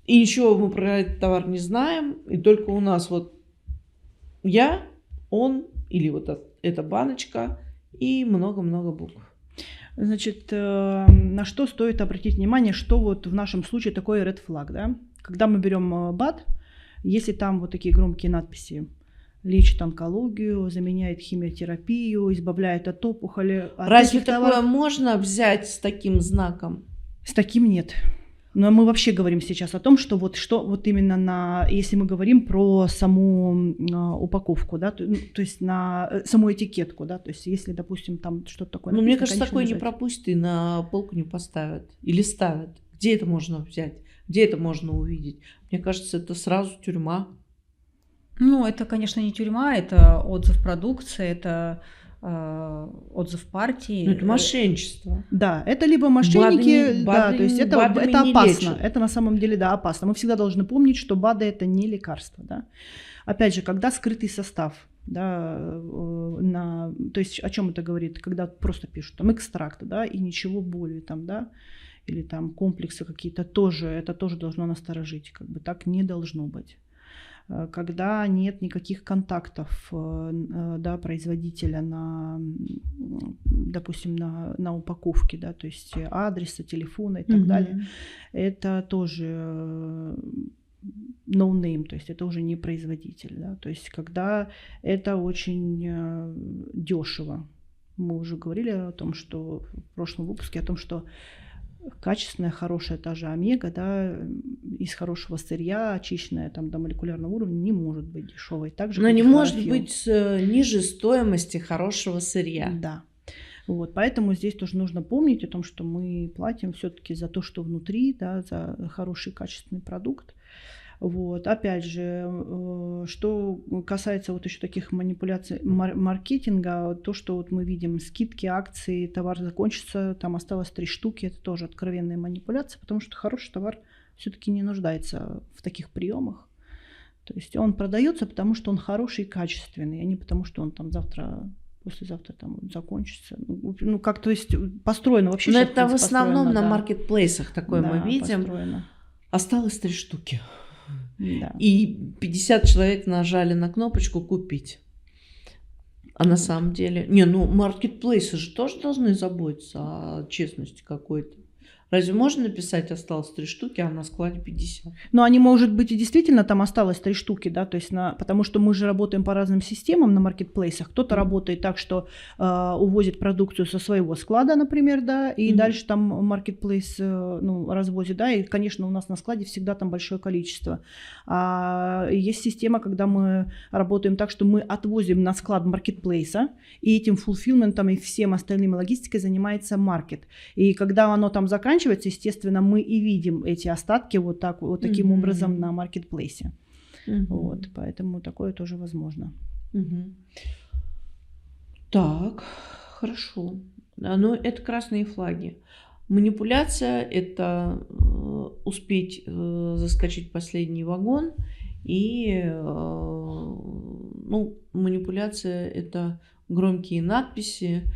и ничего мы про этот товар не знаем, и только у нас вот я, он или вот эта баночка и много-много букв. Значит, на что стоит обратить внимание, что вот в нашем случае такое red flag, да? Когда мы берем БАД, если там вот такие громкие надписи: лечит онкологию, заменяет химиотерапию, избавляет от опухоли. Разве такое можно взять с таким знаком? С таким нет. Но мы вообще говорим сейчас о том, что вот именно если мы говорим про саму упаковку, да, то есть на саму этикетку, да, то есть если, допустим, там что-то такое. Мне кажется, такое не пропустят и на полку не поставят или ставят. Где это можно взять? Где это можно увидеть? Мне кажется, это сразу тюрьма. Это, конечно, не тюрьма, это отзыв продукции, это отзыв партии. Это мошенничество. Да, это либо мошенники, то есть это опасно. Это на самом деле, да, опасно. Мы всегда должны помнить, что БАДы это не лекарство, да. Опять же, когда скрытый состав, да, то есть о чем это говорит, когда просто пишут там экстракт, да, и ничего более там, да, или там комплексы какие-то, это тоже должно насторожить, так не должно быть. Когда нет никаких контактов, да, производителя допустим, на упаковке, да, то есть адреса, телефона и так далее, это тоже no name, то есть это уже не производитель, да, то есть когда это очень дешево. Мы уже говорили о том, что в прошлом выпуске, о том, что качественная, хорошая та же омега, да, из хорошего сырья, очищенная там до молекулярного уровня, не может быть дешевой. Так же, но не хлорофилл. может быть ниже стоимости хорошего сырья. Да. Вот, поэтому здесь тоже нужно помнить о том, что мы платим все-таки за то, что внутри, да, за хороший качественный продукт. Вот. Опять же, что касается вот еще таких манипуляций маркетинга, то, что вот мы видим скидки, акции, товар закончится, там осталось 3 штуки, это тоже откровенная манипуляция, потому что хороший товар все-таки не нуждается в таких приемах. То есть он продается, потому что он хороший и качественный, а не потому что он там послезавтра там закончится. Ну, как, то есть построено вообще. Но это в основном на маркетплейсах такое мы видим. Построено. Осталось 3 штуки. Да. И 50 человек нажали на кнопочку «Купить». А на самом деле... маркетплейсы же тоже должны заботиться о честности какой-то. Разве можно написать «осталось 3 штуки», а на складе 50? Но они, может быть, и действительно там осталось 3 штуки, да, то есть потому что мы же работаем по разным системам на маркетплейсах. Кто-то работает так, что увозит продукцию со своего склада, например, да, и дальше там маркетплейс развозит, да, и, конечно, у нас на складе всегда там большое количество. А есть система, когда мы работаем так, что мы отвозим на склад маркетплейса, и этим фулфилментом и всем остальным логистикой занимается маркет. И когда оно там заканчивается, естественно, мы и видим эти остатки вот таким образом на маркетплейсе. Вот, поэтому такое тоже возможно. Так, хорошо. Но это красные флаги. Манипуляция – это успеть заскочить в последний вагон. И манипуляция – это громкие надписи,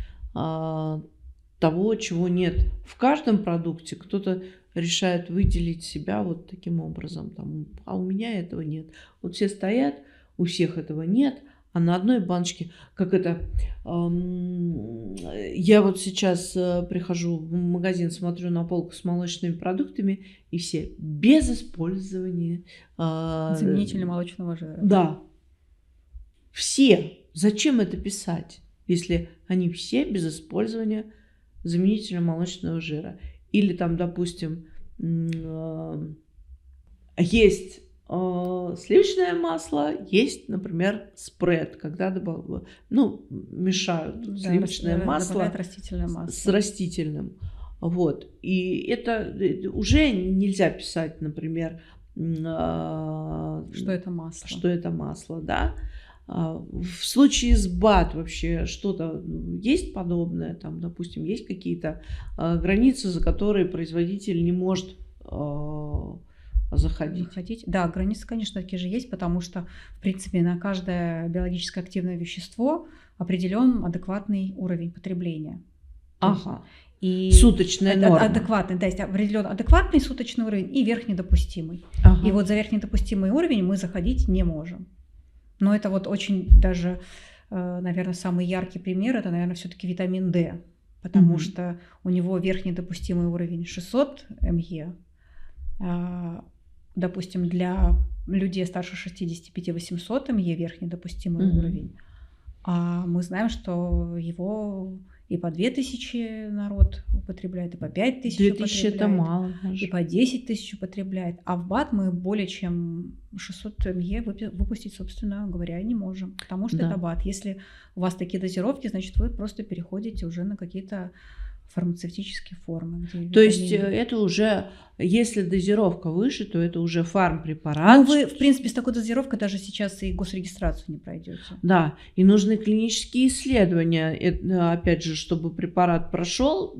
того, чего нет в каждом продукте. Кто-то решает выделить себя вот таким образом. Там, а у меня этого нет. Вот все стоят, у всех этого нет. А на одной баночке, как это... я вот сейчас прихожу в магазин, смотрю на полку с молочными продуктами, и все без использования... заменителя молочного жира. Да. Все. Зачем это писать, если они все без использования заменителя молочного жира? Или там, допустим, есть сливочное масло, есть, например, спред, когда мешают сливочное масло с растительным. Вот. И это уже нельзя писать, например, что это масло. Что это масло, да. В случае с БАД вообще что-то есть подобное? Там, допустим, есть какие-то границы, за которые производитель не может заходить? Да, границы, конечно, такие же есть, потому что, в принципе, на каждое биологически активное вещество определен адекватный уровень потребления. Ага. И суточная норма. Адекватный, да, есть определен адекватный суточный уровень и верхнедопустимый. Ага. И вот за верхнедопустимый уровень мы заходить не можем. Но это вот очень даже, наверное, самый яркий пример, это, наверное, все-таки витамин D, потому что у него верхний допустимый уровень 600 МЕ. Допустим, для людей старше 65 800 МЕ верхний допустимый уровень. А мы знаем, что его и по 2000 народ употребляет, и по 5000 употребляет. Это мало. И по 10 тысяч употребляет. А в БАД мы более чем 600 МЕ выпустить, собственно говоря, не можем. Потому что это БАД. Если у вас такие дозировки, значит, вы просто переходите уже на какие-то фармацевтические формы. То есть это уже, если дозировка выше, то это уже фармпрепарат. Ну, вы, в принципе, с такой дозировкой даже сейчас и госрегистрацию не пройдете. Да, и нужны клинические исследования, опять же, чтобы препарат прошел,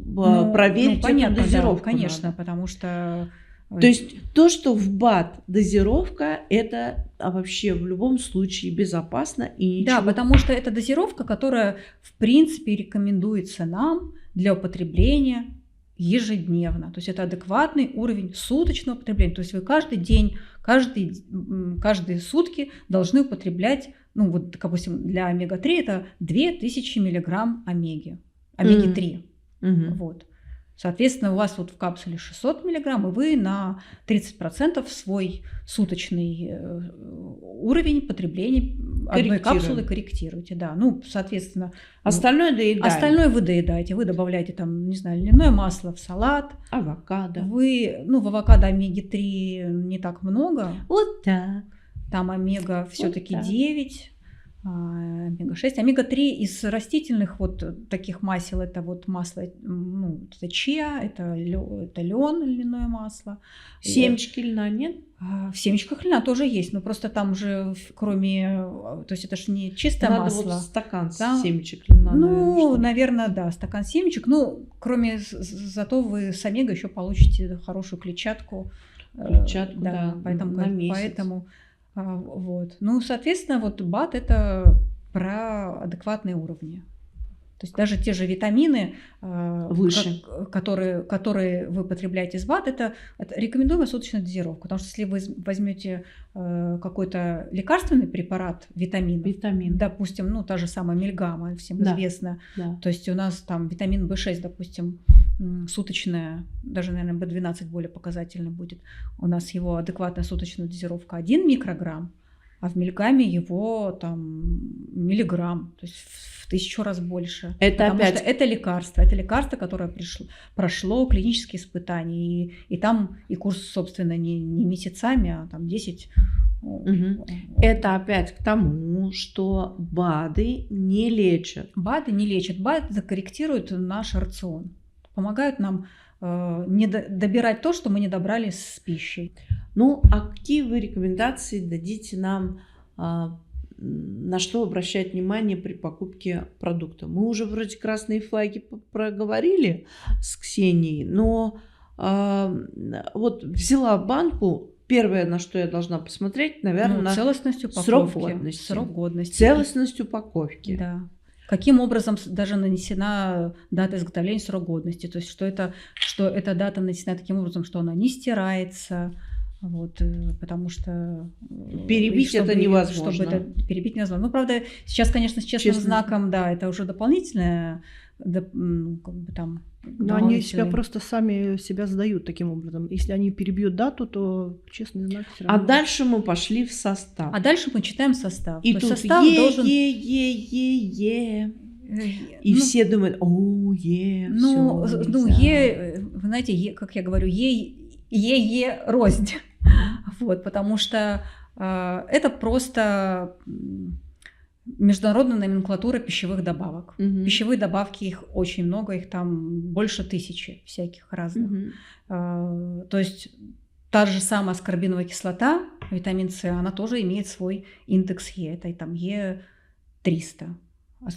проверить эту дозировку. Да, конечно, потому что... То есть то, что в БАД дозировка, это вообще в любом случае безопасно и ничего... Да, потому что это дозировка, которая, в принципе, рекомендуется нам для употребления ежедневно. То есть это адекватный уровень суточного потребления. То есть вы каждый день, каждые сутки должны употреблять, допустим, для омега-3 это 2000 миллиграмм омеги-3. Вот. Соответственно, у вас вот в капсуле 600 мг, и вы на 30% свой суточный уровень потребления одной капсулы корректируете. Да. Ну, соответственно, остальное доедаем. Остальное вы доедаете. Вы добавляете там, не знаю, льняное масло в салат. Авокадо. В авокадо омеги-3 не так много. Вот так. Там омега все-таки так. 9. Омега-6. Омега-3 из растительных вот таких масел, это вот масло, это чиа, это лен, льняное масло. Семечки льна нет? В семечках льна тоже есть, но просто там уже кроме, то есть это же не чистое Надо масло. Вот стакан да? семечек льна. Наверное, да, стакан семечек. Кроме, зато вы с омега еще получите хорошую клетчатку. Клетчатку, да, на месяц. Поэтому вот. Соответственно, вот БАД – это про адекватные уровни. То есть даже те же витамины, выше, которые вы потребляете из БАД, это рекомендуемая суточная дозировка. Потому что если вы возьмете какой-то лекарственный препарат витамин, допустим, та же самая мельгама, всем известна, то есть у нас там витамин В6, допустим, суточная, даже, наверное, В12 более показательный будет. У нас его адекватная суточная дозировка 1 микрограмм, а в мельгаме его там миллиграмм, то есть в 1000 раз больше. Потому что это лекарство, которое прошло клинические испытания, и там и курс, собственно, не месяцами, а там 10. Это опять к тому, что БАДы не лечат. БАДы не лечат, БАДы корректируют наш рацион, помогают нам не добирать то, что мы не добрали с пищей. А какие вы рекомендации дадите нам, на что обращать внимание при покупке продукта? Мы уже вроде красные флаги проговорили с Ксенией, но вот взяла банку, первое, на что я должна посмотреть, наверное, на срок годности. Целостность упаковки. Да. Каким образом даже нанесена дата изготовления, срок годности? То есть что эта дата нанесена таким образом, что она не стирается, вот, потому что перебить это невозможно. Перебить невозможно. Правда, сейчас, конечно, с честным знаком, да, это уже дополнительное, Но они себя просто сами себя сдают таким образом. Если они перебьют дату, то честный знак все равно. А дальше мы пошли в состав. А дальше мы читаем состав. И то тут состав должен... И все думают, вы знаете, как я говорю, рознь. Вот, потому что это просто международная номенклатура пищевых добавок. Пищевые добавки, их очень много, их там больше 1000 всяких разных. То есть та же самая аскорбиновая кислота, витамин С, она тоже имеет свой индекс Е, это там Е300.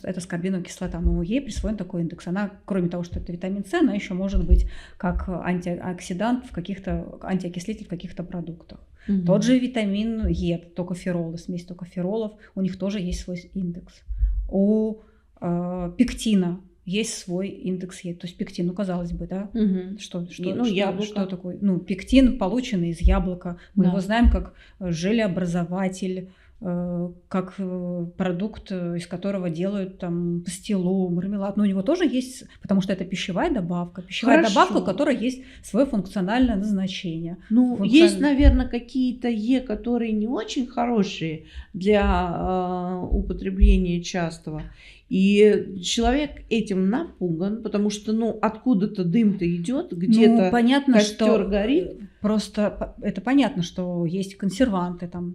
Это аскорбиновая кислота, но ей присвоен такой индекс. Она, кроме того, что это витамин С, она еще может быть как антиоксидант антиокислитель в каких-то продуктах. Тот же витамин Е, токоферолы, смесь токоферолов, у них тоже есть свой индекс. У пектина есть свой индекс Е. То есть пектин, казалось бы, да? Что такое? Пектин, полученный из яблока. Мы его знаем как желеобразователь, как продукт, из которого делают там пастилу, мармелад. Но у него тоже есть, потому что это пищевая добавка. Добавка, у которой есть свое функциональное назначение. Есть, наверное, какие-то Е, которые не очень хорошие для употребления частого. И человек этим напуган, потому что, откуда-то дым-то идет, где-то костер горит. Просто это понятно, что есть консерванты там,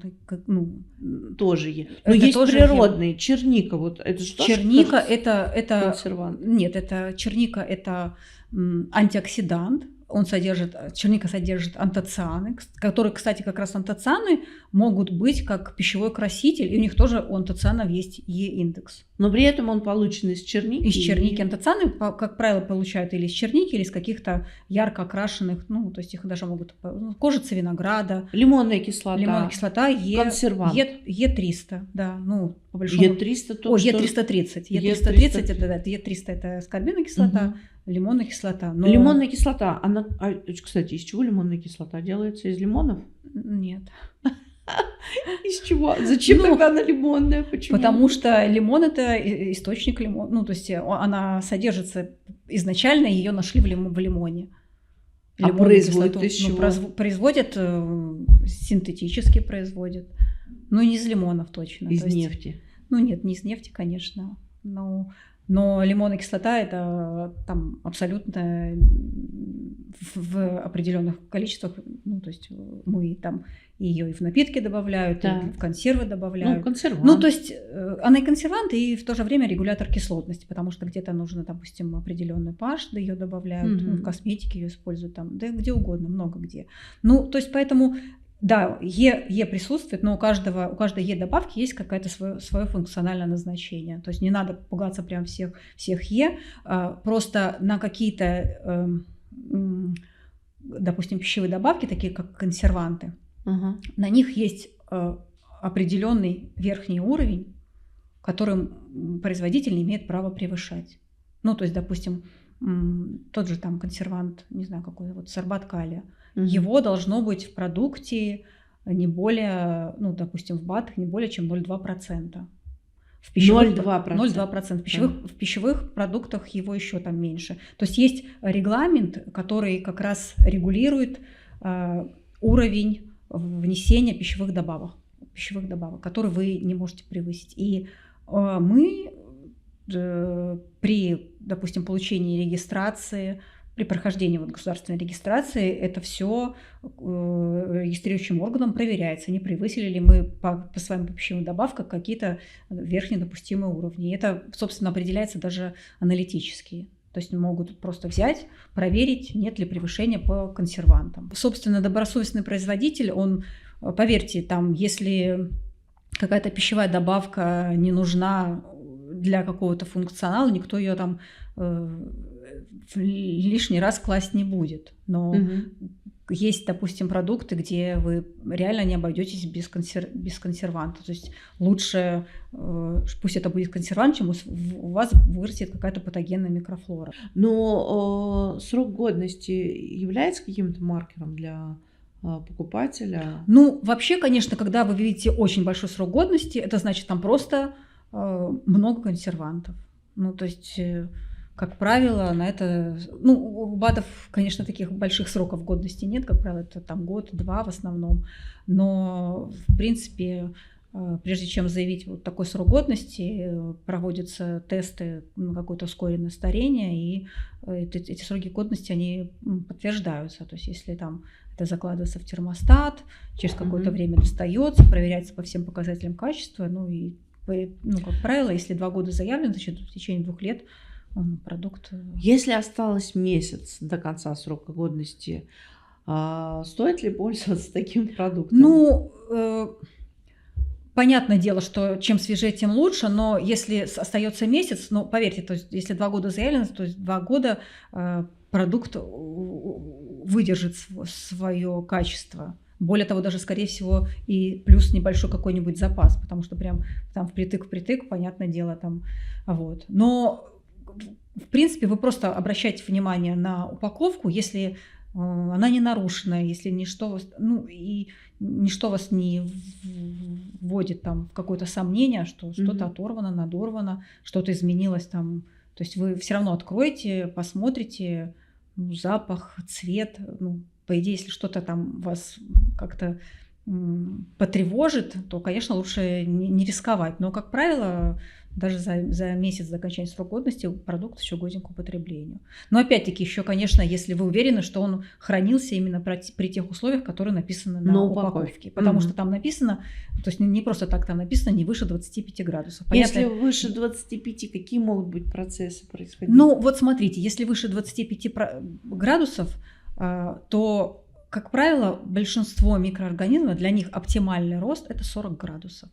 тоже есть. Но есть тоже природные. Черника, вот это же тоже черника это консервант. Нет, черника это антиоксидант. Черника содержит антоцианы, которые, кстати, как раз антоцианы могут быть как пищевой краситель, и у них тоже у антоцианов есть Е-индекс. Но при этом он получен из черники. Из черники. Антоцианы, как правило, получают или из черники, или из каких-то ярко окрашенных, то есть их даже могут... Кожица винограда. Лимонная кислота. Консервант. Е300, да, по большому... Е300 то, Е330. Е330 это аскорбиновая кислота. Лимонная кислота. Лимонная кислота, кстати, из чего лимонная кислота делается? Из лимонов? Нет. Из чего? Зачем тогда она лимонная? Почему? Потому что лимон – это источник лимона. Ну, то есть она содержится… Изначально ее нашли в лимоне. А производят из чего? Производят, синтетически производят. Ну, не из лимонов точно. Из нефти? Ну, нет, не из нефти, конечно. Но лимонная кислота – это там абсолютно в определенных количествах. Ну, то есть мы там ее и в напитки добавляют, да. и в консервы добавляют. Ну, консервант. Ну, то есть она и консервант, и в то же время регулятор кислотности, потому что где-то нужно, допустим, определенный pH, да, ее добавляют, в косметике ее используют, там, да где угодно, много где. Ну, то есть поэтому… Да, Е присутствует, но у каждой Е-добавки есть какое-то свое функциональное назначение. То есть не надо пугаться прям всех Е, просто на какие-то, допустим, пищевые добавки, такие как консерванты, на них есть определенный верхний уровень, которым производитель не имеет права превышать. Ну, то есть, допустим, тот же там консервант, не знаю какой, вот сорбат калия, его должно быть в продукте не более, ну, допустим, в БАДах не более чем 0,2%. 0,2%. В пищевых продуктах его еще там меньше. То есть регламент, который как раз регулирует уровень внесения пищевых добавок, которые вы не можете превысить. И мы при, допустим, получении регистрации, при прохождении государственной регистрации это все регистрирующим органом проверяется, не превысили ли мы по своим пищевым добавкам какие-то верхние допустимые уровни. И это, собственно, определяется даже аналитически. То есть могут просто взять, проверить, нет ли превышения по консервантам. Собственно, добросовестный производитель, он, поверьте, там, если какая-то пищевая добавка не нужна для какого-то функционала, никто ее там лишний раз класть не будет. Но есть, допустим, продукты, где вы реально не обойдетесь без консерванта. То есть лучше пусть это будет консервант, чем у вас вырастет какая-то патогенная микрофлора. Но срок годности является каким-то маркером для покупателя? Ну, вообще, конечно, когда вы видите очень большой срок годности, это значит, там просто много консервантов. Ну, то есть, как правило, на это… Ну, у БАДов, конечно, таких больших сроков годности нет, как правило, это там год-два в основном. Но, в принципе, прежде чем заявить вот такой срок годности, проводятся тесты на какое-то ускоренное старение, и эти сроки годности, они подтверждаются. То есть, если там это закладывается в термостат, через какое-то время достается, проверяется по всем показателям качества, ну и, как правило, если 2 года заявлено, значит, в течение 2 лет продукт… Если осталось месяц до конца срока годности, стоит ли пользоваться таким продуктом? Ну, понятное дело, что чем свежее, тем лучше, но если остается месяц, ну, поверьте, то есть если 2 года заявлено, то есть 2 года продукт выдержит свое качество. Более того, даже, скорее всего, и плюс небольшой какой-нибудь запас, потому что прям там впритык, понятное дело, там, вот. Но, в принципе, вы просто обращайте внимание на упаковку, если она не нарушена, если ничто вас не вводит там в какое-то сомнение, что что-то оторвано, надорвано, что-то изменилось там. То есть вы все равно откроете, посмотрите, запах, цвет, по идее, если что-то там вас как-то потревожит, то, конечно, лучше не рисковать. Но, как правило, даже за месяц до окончания срока годности продукт еще годен к употреблению. Но, опять-таки, еще, конечно, если вы уверены, что он хранился именно при тех условиях, которые написаны на упаковке. Потому что там написано, то есть не просто так там написано, не выше 25 градусов. Понятно? Если выше 25, какие могут быть процессы происходить? Ну, вот смотрите, если выше 25 градусов, то, как правило, большинство микроорганизмов, для них оптимальный рост – это 40 градусов.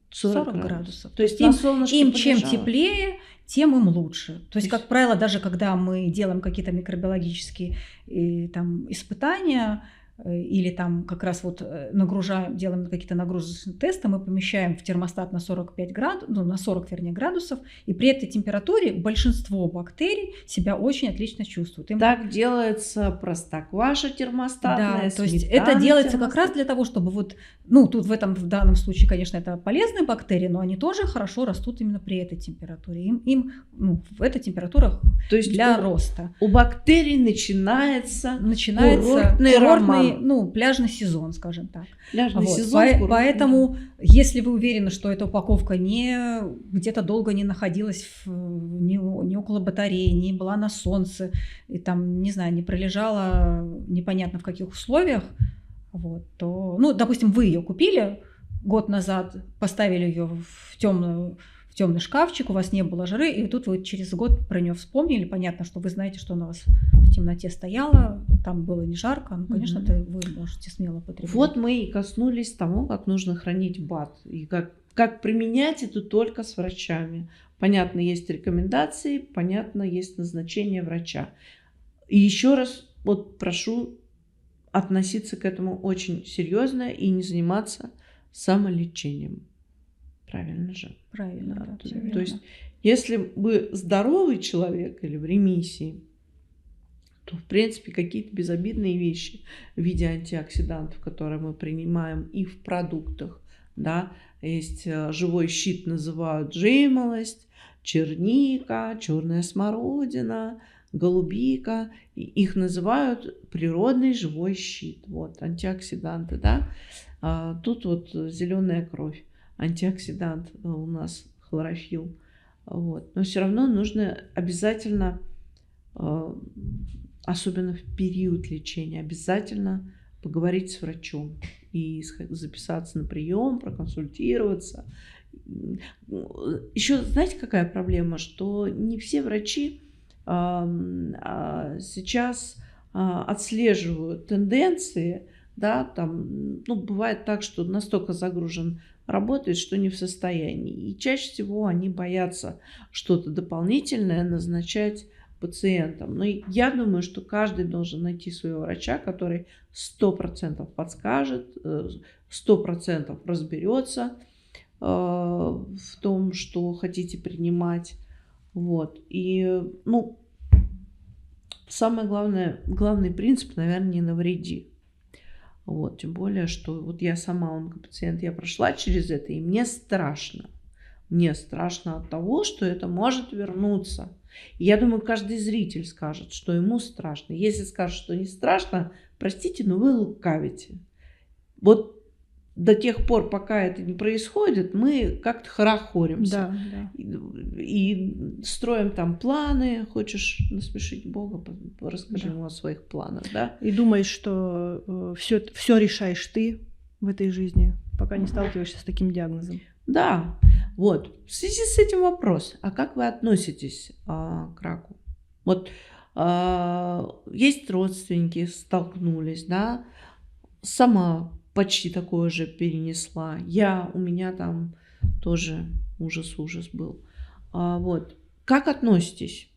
40 градусов. То есть им чем теплее, тем им лучше. То есть, как правило, даже когда мы делаем какие-то микробиологические испытания, или там как раз вот нагружаем, делаем какие-то нагрузочные тесты, мы помещаем в термостат на 45 градусов, ну, на 40, вернее, градусов, и при этой температуре большинство бактерий себя очень отлично чувствуют. Так делается простокваша термостатная, да, то есть это делается как раз для того, чтобы вот, ну, тут в данном случае, конечно, это полезные бактерии, но они тоже хорошо растут именно при этой температуре. Им в этой температуре то есть для роста. У бактерий начинается курортный, ну, пляжный сезон, скажем так. Пляжный сезон. Поэтому, если вы уверены, что эта упаковка не где-то долго не находилась не около батареи, не была на солнце, и там, не знаю, не пролежала непонятно в каких условиях, вот, то, ну, допустим, вы ее купили год назад, поставили ее в темный шкафчик, у вас не было жары, и тут вы через год про нее вспомнили. Понятно, что вы знаете, что она у вас в темноте стояла, там было не жарко, ну, конечно, это вы можете смело потреблять. Вот мы и коснулись того, как нужно хранить БАД, и как применять это только с врачами. Понятно, есть рекомендации, понятно, есть назначение врача. И еще раз вот прошу относиться к этому очень серьезно и не заниматься самолечением. Правильно же? Правильно, да. То есть, если вы здоровый человек или в ремиссии, то, в принципе, какие-то безобидные вещи в виде антиоксидантов, которые мы принимаем и в продуктах, да, есть живой щит, называют жимолость, черника, черная смородина, голубика, их называют природный живой щит, вот, антиоксиданты, да, тут вот зеленая кровь. Антиоксидант у нас хлорофилл. Вот. Но все равно нужно обязательно, особенно в период лечения, обязательно поговорить с врачом и записаться на прием, проконсультироваться. Еще знаете, какая проблема? Что не все врачи сейчас отслеживают тенденции, да, там, ну, бывает так, что настолько загружен работает, что не в состоянии. И чаще всего они боятся что-то дополнительное назначать пациентам. Но я думаю, что каждый должен найти своего врача, который 100% подскажет, 100% разберется в том, что хотите принимать. Вот. И, ну, самое главное, главный принцип, наверное, не навреди. Вот, тем более, что вот я сама онкопациент, я прошла через это, и мне страшно. Мне страшно от того, что это может вернуться. И я думаю, каждый зритель скажет, что ему страшно. Если скажет, что не страшно, простите, но вы лукавите. Вот до тех пор, пока это не происходит, мы как-то хорохоримся. Да. И строим там планы. Хочешь насмешить Бога, расскажи ему о своих планах. Да? И думаешь, что все решаешь ты в этой жизни, пока не сталкиваешься с таким диагнозом. Да, вот. В связи с этим вопрос. А как вы относитесь к раку? Вот есть родственники, столкнулись, да, сама почти такое же перенесла. У меня там тоже ужас был. Вот. Как относитесь?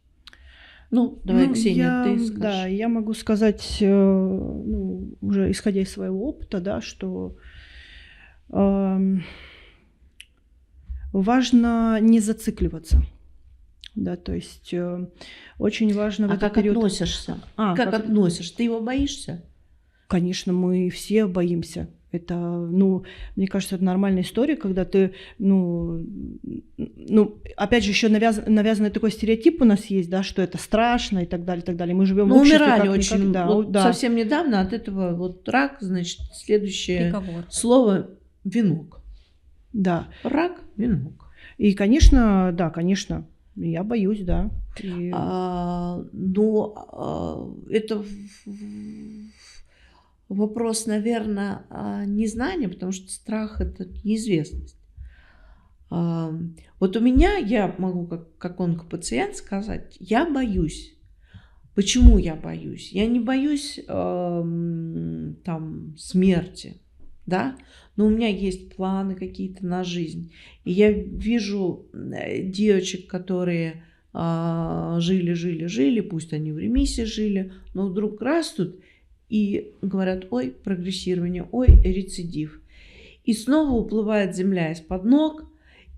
Ну, давай, Ксения, ты скажешь. Да, я могу сказать, уже исходя из своего опыта, да, что важно не зацикливаться. Да, то есть очень важно в этот период... Относишься? Как относишься? Ты его боишься? Конечно, мы все боимся. Это, мне кажется, это нормальная история, когда ты, опять же, еще навязанный такой стереотип у нас есть, да, что это страшно и так далее, и так далее. Мы живем в обществе умирали как очень. никогда. Вот совсем недавно от этого вот рак, значит, следующее слово венок. Да. Рак, венок. И, конечно, я боюсь, да. Но это вопрос, наверное, незнания, потому что страх – это неизвестность. Вот у меня, я могу как онкопациент сказать, я боюсь. Почему я боюсь? Я не боюсь там смерти, да, но у меня есть планы какие-то на жизнь. И я вижу девочек, которые жили, пусть они в ремиссии жили, но вдруг растут и говорят, ой, прогрессирование, ой, рецидив. И снова уплывает земля из-под ног,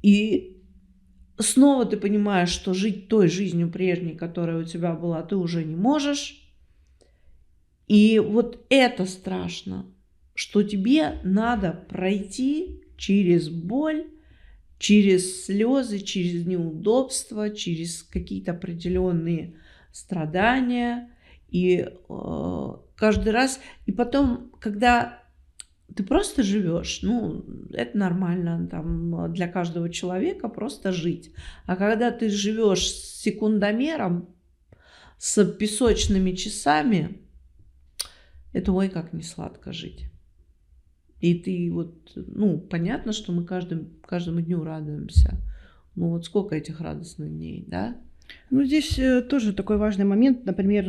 и снова ты понимаешь, что жить той жизнью прежней, которая у тебя была, ты уже не можешь. И вот это страшно, что тебе надо пройти через боль, через слезы, через неудобства, через какие-то определенные страдания. И каждый раз, и потом, когда ты просто живешь, ну, это нормально, там, для каждого человека просто жить. А когда ты живешь с секундомером, с песочными часами, это ой, как не сладко жить. И ты вот, ну, понятно, что мы каждому дню радуемся. Ну, вот сколько этих радостных дней, да? Ну, здесь тоже такой важный момент. Например,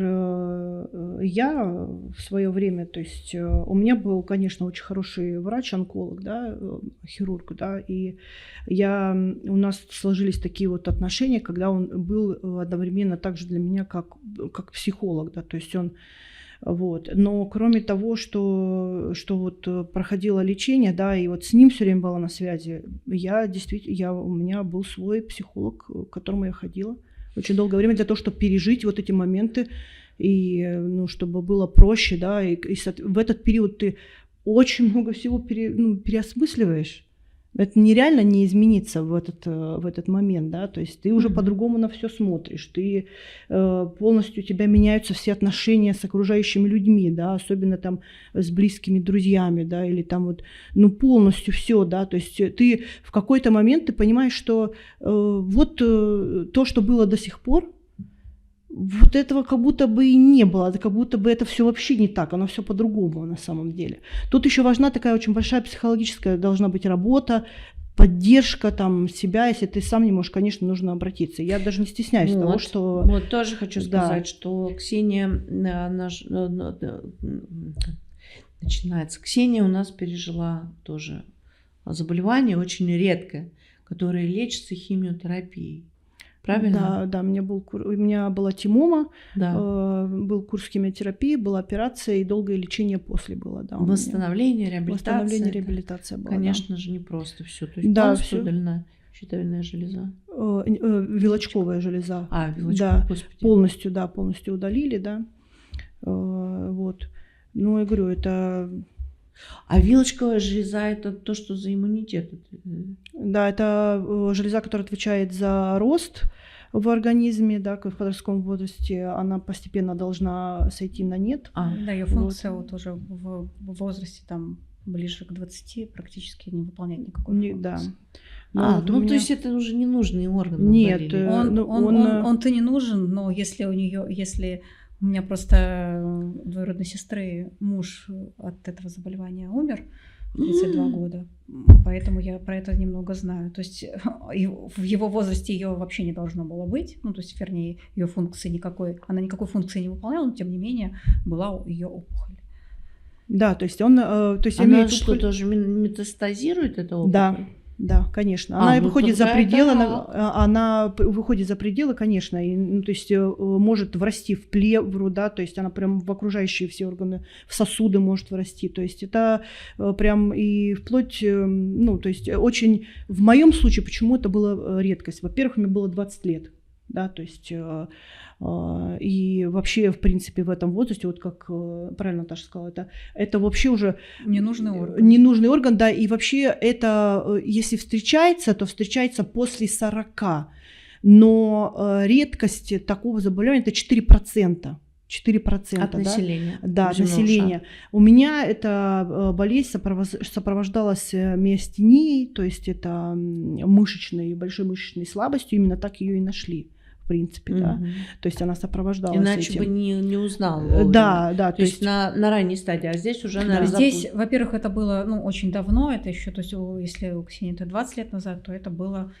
я в свое время, то есть у меня был, конечно, очень хороший врач-онколог, да, хирург, да, и у нас сложились такие вот отношения, когда он был одновременно также для меня как психолог, да, то есть он вот. Но кроме того, что вот проходило лечение, да, и вот с ним все время была на связи, у меня был свой психолог, к которому я ходила очень долгое время для того, чтобы пережить вот эти моменты, и, ну, чтобы было проще, да, и в этот период ты очень много всего переосмысливаешь. Это нереально не измениться в этот момент, да, то есть ты уже по-другому на все смотришь, ты полностью, у тебя меняются все отношения с окружающими людьми, да, особенно там с близкими друзьями, да, или там вот, ну, полностью все, да, то есть ты в какой-то момент ты понимаешь, что то, что было до сих пор, вот этого как будто бы и не было, это как будто бы это все вообще не так, оно все по-другому на самом деле. Тут еще важна такая очень большая психологическая должна быть работа, поддержка там себя, если ты сам не можешь, конечно, нужно обратиться. Я даже не стесняюсь того, что... Вот тоже хочу сказать, что Ксения Ксения у нас пережила тоже заболевание очень редкое, которое лечится химиотерапией. Правильно? Да, у меня была тимома, да. Был курс химиотерапии, была операция и долгое лечение после было. Да, Восстановление, реабилитация была. Конечно же, не просто все. То есть полностью удалена щитовидная железа. Вилочковая железа. Вилочковая, да, полностью удалили, да. Вот. Ну, я говорю, это... А вилочковая железа – это то, что за иммунитет? Да, это железа, которая отвечает за рост в организме, да, в подростковом возрасте. Она постепенно должна сойти на нет. Да, ее функция вот уже в возрасте там ближе к 20 практически не выполняет никакой функции. Да. То есть это уже ненужный орган? Нет, он-то не нужен, но если у меня просто двоюродной сестры муж от этого заболевания умер в 32 года, поэтому я про это немного знаю. То есть в его возрасте ее вообще не должно было быть, ну, то есть, вернее, ее функции она никакой функции не выполняла, но тем не менее была ее опухоль. Да, то есть она что, тоже метастазирует, эта опухоль? Да, конечно. Она выходит за пределы, конечно, и, то есть может врасти в плевру, да, то есть она прям в окружающие все органы, в сосуды может врасти. То есть это прям и вплоть, ну, то есть очень... В моем случае, почему это была редкость? Во-первых, мне было 20 лет, да, то есть... И вообще, в принципе, в этом возрасте, вот как правильно Наташа сказала, это вообще уже ненужный орган. Ненужный орган, да, и вообще это, если встречается, то встречается после 40. Но редкость такого заболевания – это 4%. 4% от населения. Да, от населения. У меня эта болезнь сопровождалась миостенией, то есть это большой мышечной слабостью, именно так ее и нашли. В принципе, да. То есть она сопровождалась иначе этим. бы не узнал. Да. То есть на ранней стадии, а здесь уже, наверное, Здесь, во-первых, это было очень давно, это еще, то есть если у Ксении это 20 лет назад, то это было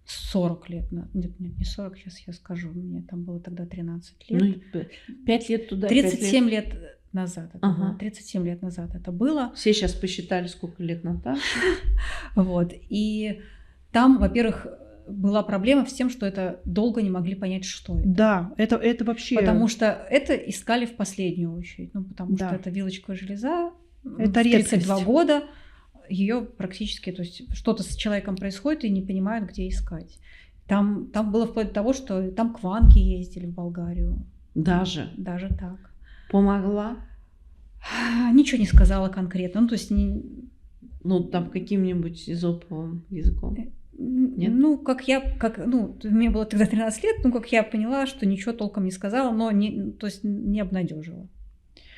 40 лет. Нет, не 40, сейчас я скажу, мне там было тогда 13 лет. 5 лет туда, 37 лет назад. 37 лет назад это было. Все сейчас посчитали, сколько лет Наташи. Вот, и там, во-первых, была проблема с тем, что это долго не могли понять, что это. Да, это вообще... Потому что это искали в последнюю очередь. Ну, потому Да. что это вилочковая железа. Это в 32 редкость. года ее практически... То есть что-то с человеком происходит, и не понимают, где искать. Там было вплоть до того, что там кванки ездили в Болгарию. Даже так. помогла? Ничего не сказала конкретно. Ну, то есть... Ну, там каким-нибудь изоповым языком? Нет? Ну, мне было тогда 13 лет, как я поняла, что ничего толком не сказала, но не обнадежила.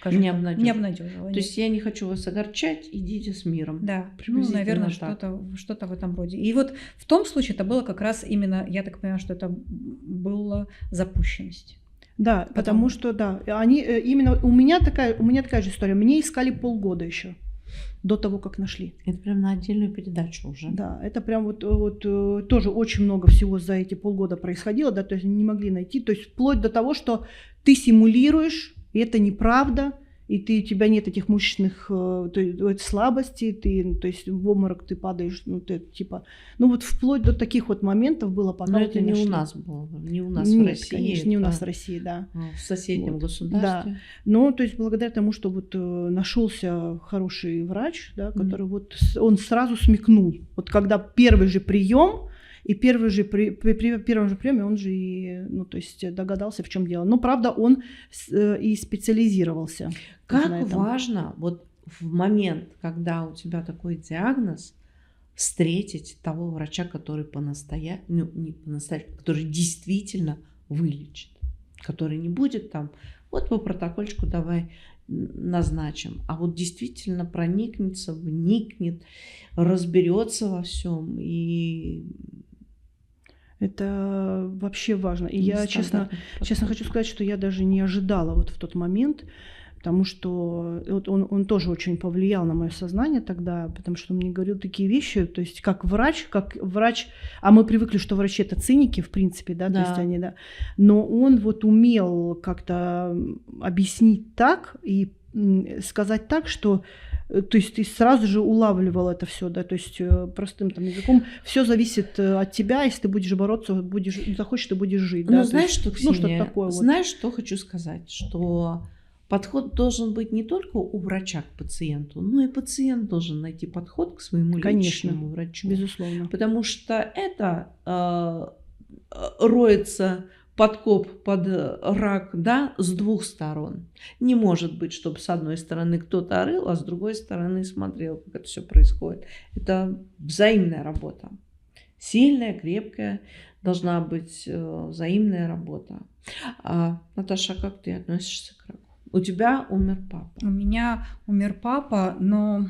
Не обнадежила. То есть я не хочу вас огорчать, идите с миром. Да, Приблизительно наверное, так. что-то в этом роде. И вот в том случае это было как раз именно, я так понимаю, что это была запущенность. Да, потому что, они именно у меня такая же история. Мне искали полгода еще до того, как нашли. Это прям на отдельную передачу уже. Да, это прям вот тоже очень много всего за эти полгода происходило, да, то есть не могли найти, то есть вплоть до того, что ты симулируешь, и это неправда, и у тебя нет этих мышечных слабостей, то есть в обморок ты падаешь, вот вплоть до таких вот моментов было, пока Но вот это не нашли. у нас было, не у нас Нет, в России. конечно, не у нас в России, да. В соседнем Вот. государстве. Да. Но то есть благодаря тому, что вот нашелся хороший врач, да, который вот он сразу смекнул, вот когда первый же прием, и при первом же приеме он же и, догадался, в чем дело. Но правда он и специализировался. Как важно вот в момент, когда у тебя такой диагноз, встретить того врача, который который действительно вылечит, который не будет там, вот по протокольчику давай назначим, а вот действительно проникнется, вникнет, разберется во всем. И это вообще важно. И я честно хочу сказать, что я даже не ожидала вот в тот момент, потому что вот он тоже очень повлиял на мое сознание тогда, потому что он мне говорил такие вещи, то есть как врач, а мы привыкли, что врачи это циники, в принципе, да, то есть они, да, но он вот умел как-то объяснить так и сказать так, что, то есть ты сразу же улавливал это все, да, то есть простым там языком, все зависит от тебя, если ты будешь бороться, захочешь, ты будешь жить, да. Ну, знаешь, что, Ксения, что-то такое знаешь, что хочу сказать, что подход должен быть не только у врача к пациенту, но и пациент должен найти подход к своему личному врачу. Безусловно. Потому что это роется подкоп под рак, да, с двух сторон. Не может быть, чтобы с одной стороны кто-то рыл, а с другой стороны смотрел, как это все происходит. Это взаимная работа. Сильная, крепкая должна быть взаимная работа. Наташа, как ты относишься к раку? У тебя умер папа. У меня умер папа, но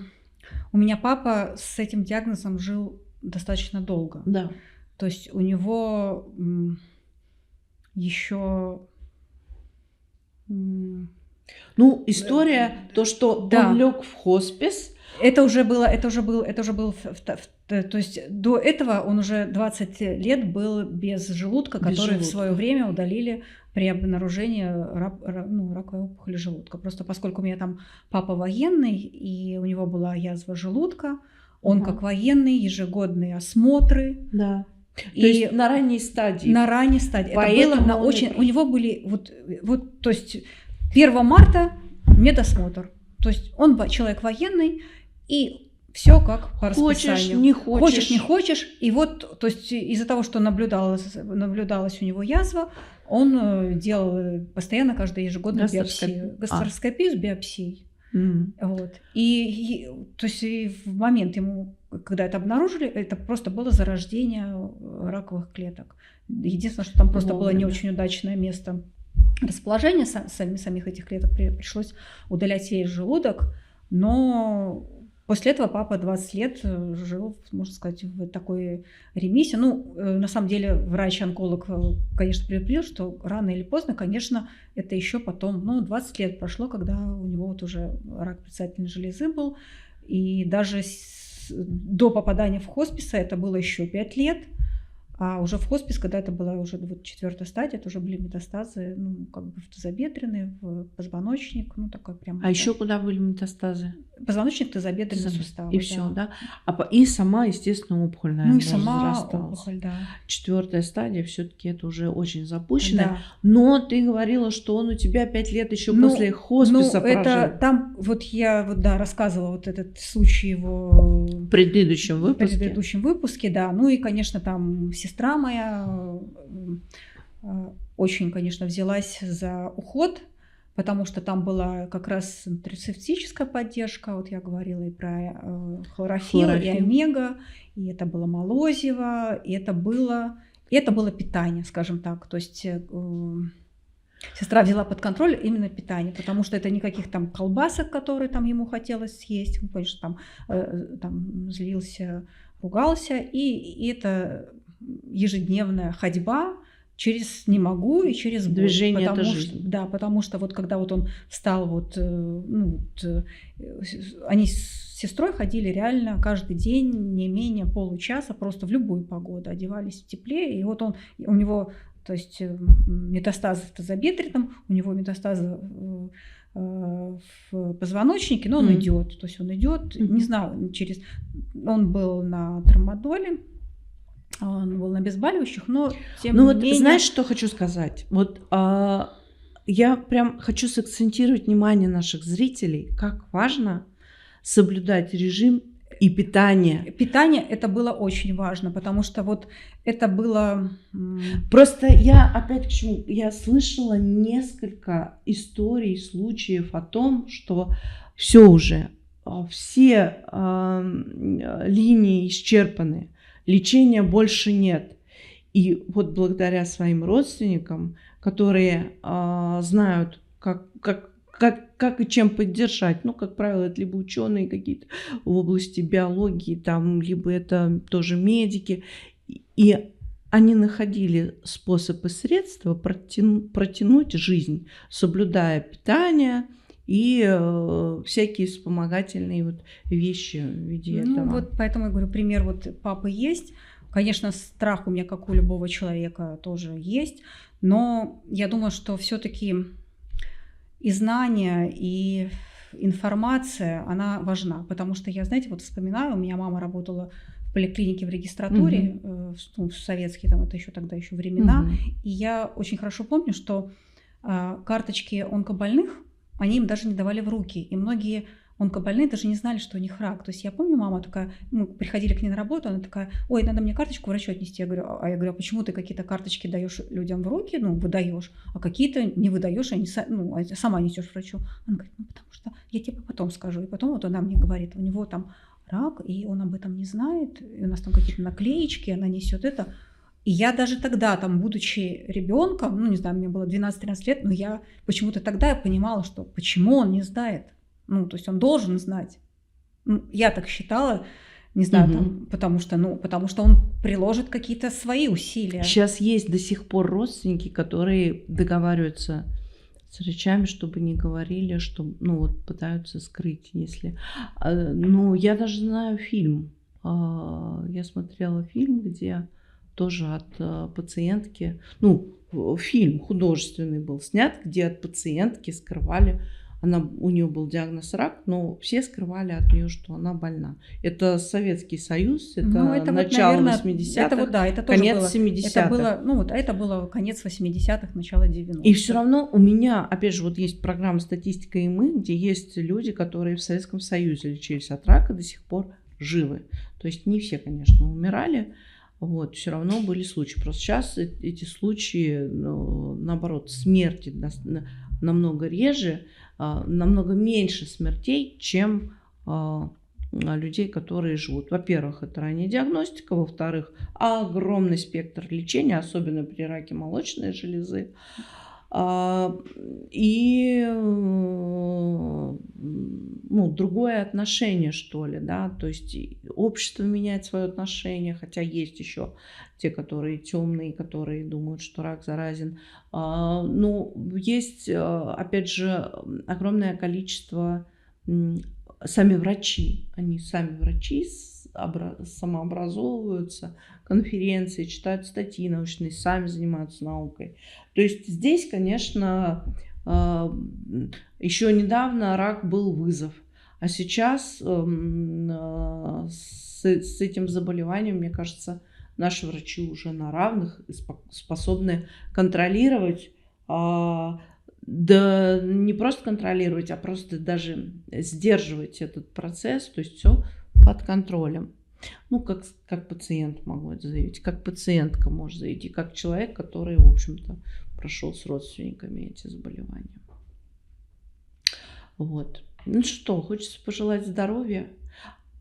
у меня папа с этим диагнозом жил достаточно долго. Да. То есть у него еще... Ну, история, то, что он лег в хоспис. Это уже было, то есть до этого он уже 20 лет был без желудка, который в свое время удалили при обнаружении раковой опухоли желудка. Просто поскольку у меня там папа военный, и у него была язва желудка, он как военный, ежегодные осмотры. Да. То есть на ранней стадии. На ранней стадии. Поэтому это было у него были то есть 1 марта медосмотр. То есть он человек военный, и все как по расписанию. Хочешь, не хочешь. И вот, то есть из-за того, что наблюдалась у него язва, он делал постоянно каждую ежегодную гастроскопию с биопсией. Вот. И то есть в момент ему, когда это обнаружили, это просто было зарождение раковых клеток. Единственное, что там просто было не очень удачное место расположения самих этих клеток, пришлось удалять весь желудок, но после этого папа 20 лет жил, можно сказать, в такой ремиссии. Ну, на самом деле, врач-онколог, конечно, предупредил, что рано или поздно, конечно, это еще потом, 20 лет прошло, когда у него вот уже рак предстательной железы был, и даже до попадания в хоспис это было еще 5 лет, а уже в хоспис, когда это была уже 4-я стадия, это уже были метастазы, как бы в тазобедренный, в позвоночник, такой прям. А еще куда были метастазы? позвоночник, тазобедренный сустав. И все, да. И сама, естественно, опухоль, наверное, Ну и сама разрасталась. опухоль, да. 4-я стадия, все-таки это уже очень запущенная. Да. Но ты говорила, что он у тебя 5 лет еще после хосписа прожил. Это там, я рассказывала вот этот случай его В предыдущем выпуске, да. Ну и, конечно, там сестра моя очень, конечно, взялась за уход, потому что там была как раз нутрицептическая поддержка, вот я говорила и про хлорофилл, и омега, и это было молозиво, и это было питание, скажем так. То есть сестра взяла под контроль именно питание, потому что это никаких там колбасок, которые там ему хотелось съесть, он, конечно, там злился, ругался, и это ежедневная ходьба через не могу и через боль. Движение это жизнь. Да, потому что вот когда вот он встал, они с сестрой ходили реально каждый день не менее получаса просто в любую погоду, одевались в тепле, и вот у него, то есть метастазы в тазобедренном, у него метастазы в позвоночнике, но он идет, то есть он идет, не знаю, он был на трамадоле, он был на обезболивающих, но тем не менее... Знаешь, что хочу сказать? Вот я прям хочу сакцентировать внимание наших зрителей, как важно соблюдать режим и питание. Питание это было очень важно, потому что вот это было... Просто я слышала несколько историй, случаев о том, что все уже, все линии исчерпаны. Лечения больше нет. И вот благодаря своим родственникам, которые знают, как и чем поддержать, как правило, это либо ученые какие-то в области биологии, там, либо это тоже медики, и они находили способ и средства протянуть жизнь, соблюдая питание и всякие вспомогательные вещи в виде этого. Вот поэтому я говорю, пример папы есть. Конечно, страх у меня, как у любого человека, тоже есть, но я думаю, что все-таки и знания, и информация, она важна, потому что я, знаете, вспоминаю, у меня мама работала в поликлинике в регистратуре, в советские, это еще тогда времена, и я очень хорошо помню, что карточки онкобольных, они им даже не давали в руки. И многие онкобольные даже не знали, что у них рак. То есть я помню, мама такая, мы приходили к ней на работу, она такая: ой, надо мне карточку врачу отнести. Я говорю, а почему ты какие-то карточки даешь людям в руки, выдаешь, а какие-то не выдаешь, сама несешь врачу. Она говорит, потому что я тебе потом скажу. И потом она мне говорит, у него там рак, и он об этом не знает, и у нас там какие-то наклеечки, она несет это. И я даже тогда, будучи ребенком, не знаю, мне было 12-13 лет, но я почему-то тогда понимала, что почему он не знает. То есть он должен знать. Я так считала, не знаю, потому что он приложит какие-то свои усилия. Сейчас есть до сих пор родственники, которые договариваются с врачами, чтобы не говорили, что, пытаются скрыть, если... я даже знаю фильм. Я смотрела фильм, где... тоже от пациентки, фильм художественный был снят, где от пациентки скрывали, у нее был диагноз рак, но все скрывали от нее, что она больна. Это Советский Союз, это начало 80-х, это конец 70-х. Это было конец 80-х, начало 90-х. И все равно у меня, опять же, есть программа «Статистика и мы», где есть люди, которые в Советском Союзе лечились от рака, до сих пор живы. То есть не все, конечно, умирали. Все равно были случаи. Просто сейчас эти случаи, наоборот, смерти намного реже, намного меньше смертей, чем людей, которые живут. Во-первых, это ранняя диагностика. Во-вторых, огромный спектр лечения, особенно при раке молочной железы. И другое отношение, что ли, да, то есть общество меняет свое отношение, хотя есть еще те, которые темные, которые думают, что рак заразен. Есть, опять же, огромное количество сами врачи, самообразовываются, конференции, читают статьи научные, сами занимаются наукой. То есть здесь, конечно, еще недавно рак был вызов, А сейчас с этим заболеванием, мне кажется, наши врачи уже на равных и способны контролировать, да не просто контролировать, а просто даже сдерживать этот процесс, то есть все под контролем. Ну, как пациент могу это заявить, как пациентка может заявить, и как человек, который, в общем-то, прошел с родственниками эти заболевания. Вот. Ну что, хочется пожелать здоровья,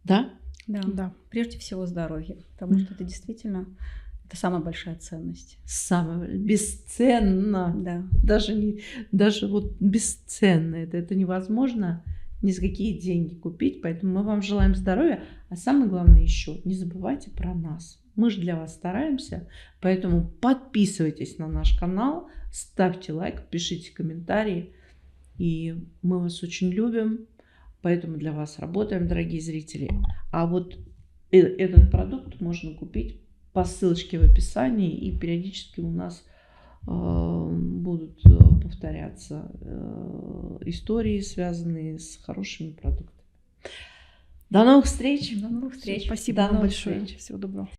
да? Да. Прежде всего здоровья, потому что это действительно это самая большая ценность. Самое бесценно. Да. Даже вот бесценно. Это невозможно ни за какие деньги купить. Поэтому мы вам желаем здоровья. А самое главное еще, не забывайте про нас. Мы же для вас стараемся. Поэтому подписывайтесь на наш канал, ставьте лайк, пишите комментарии. И мы вас очень любим. Поэтому для вас работаем, дорогие зрители. А вот этот продукт можно купить по ссылочке в описании. И периодически у нас будут повторяться истории, связанные с хорошими продуктами. До новых встреч. До новых встреч. Спасибо вам большое. Всего доброго.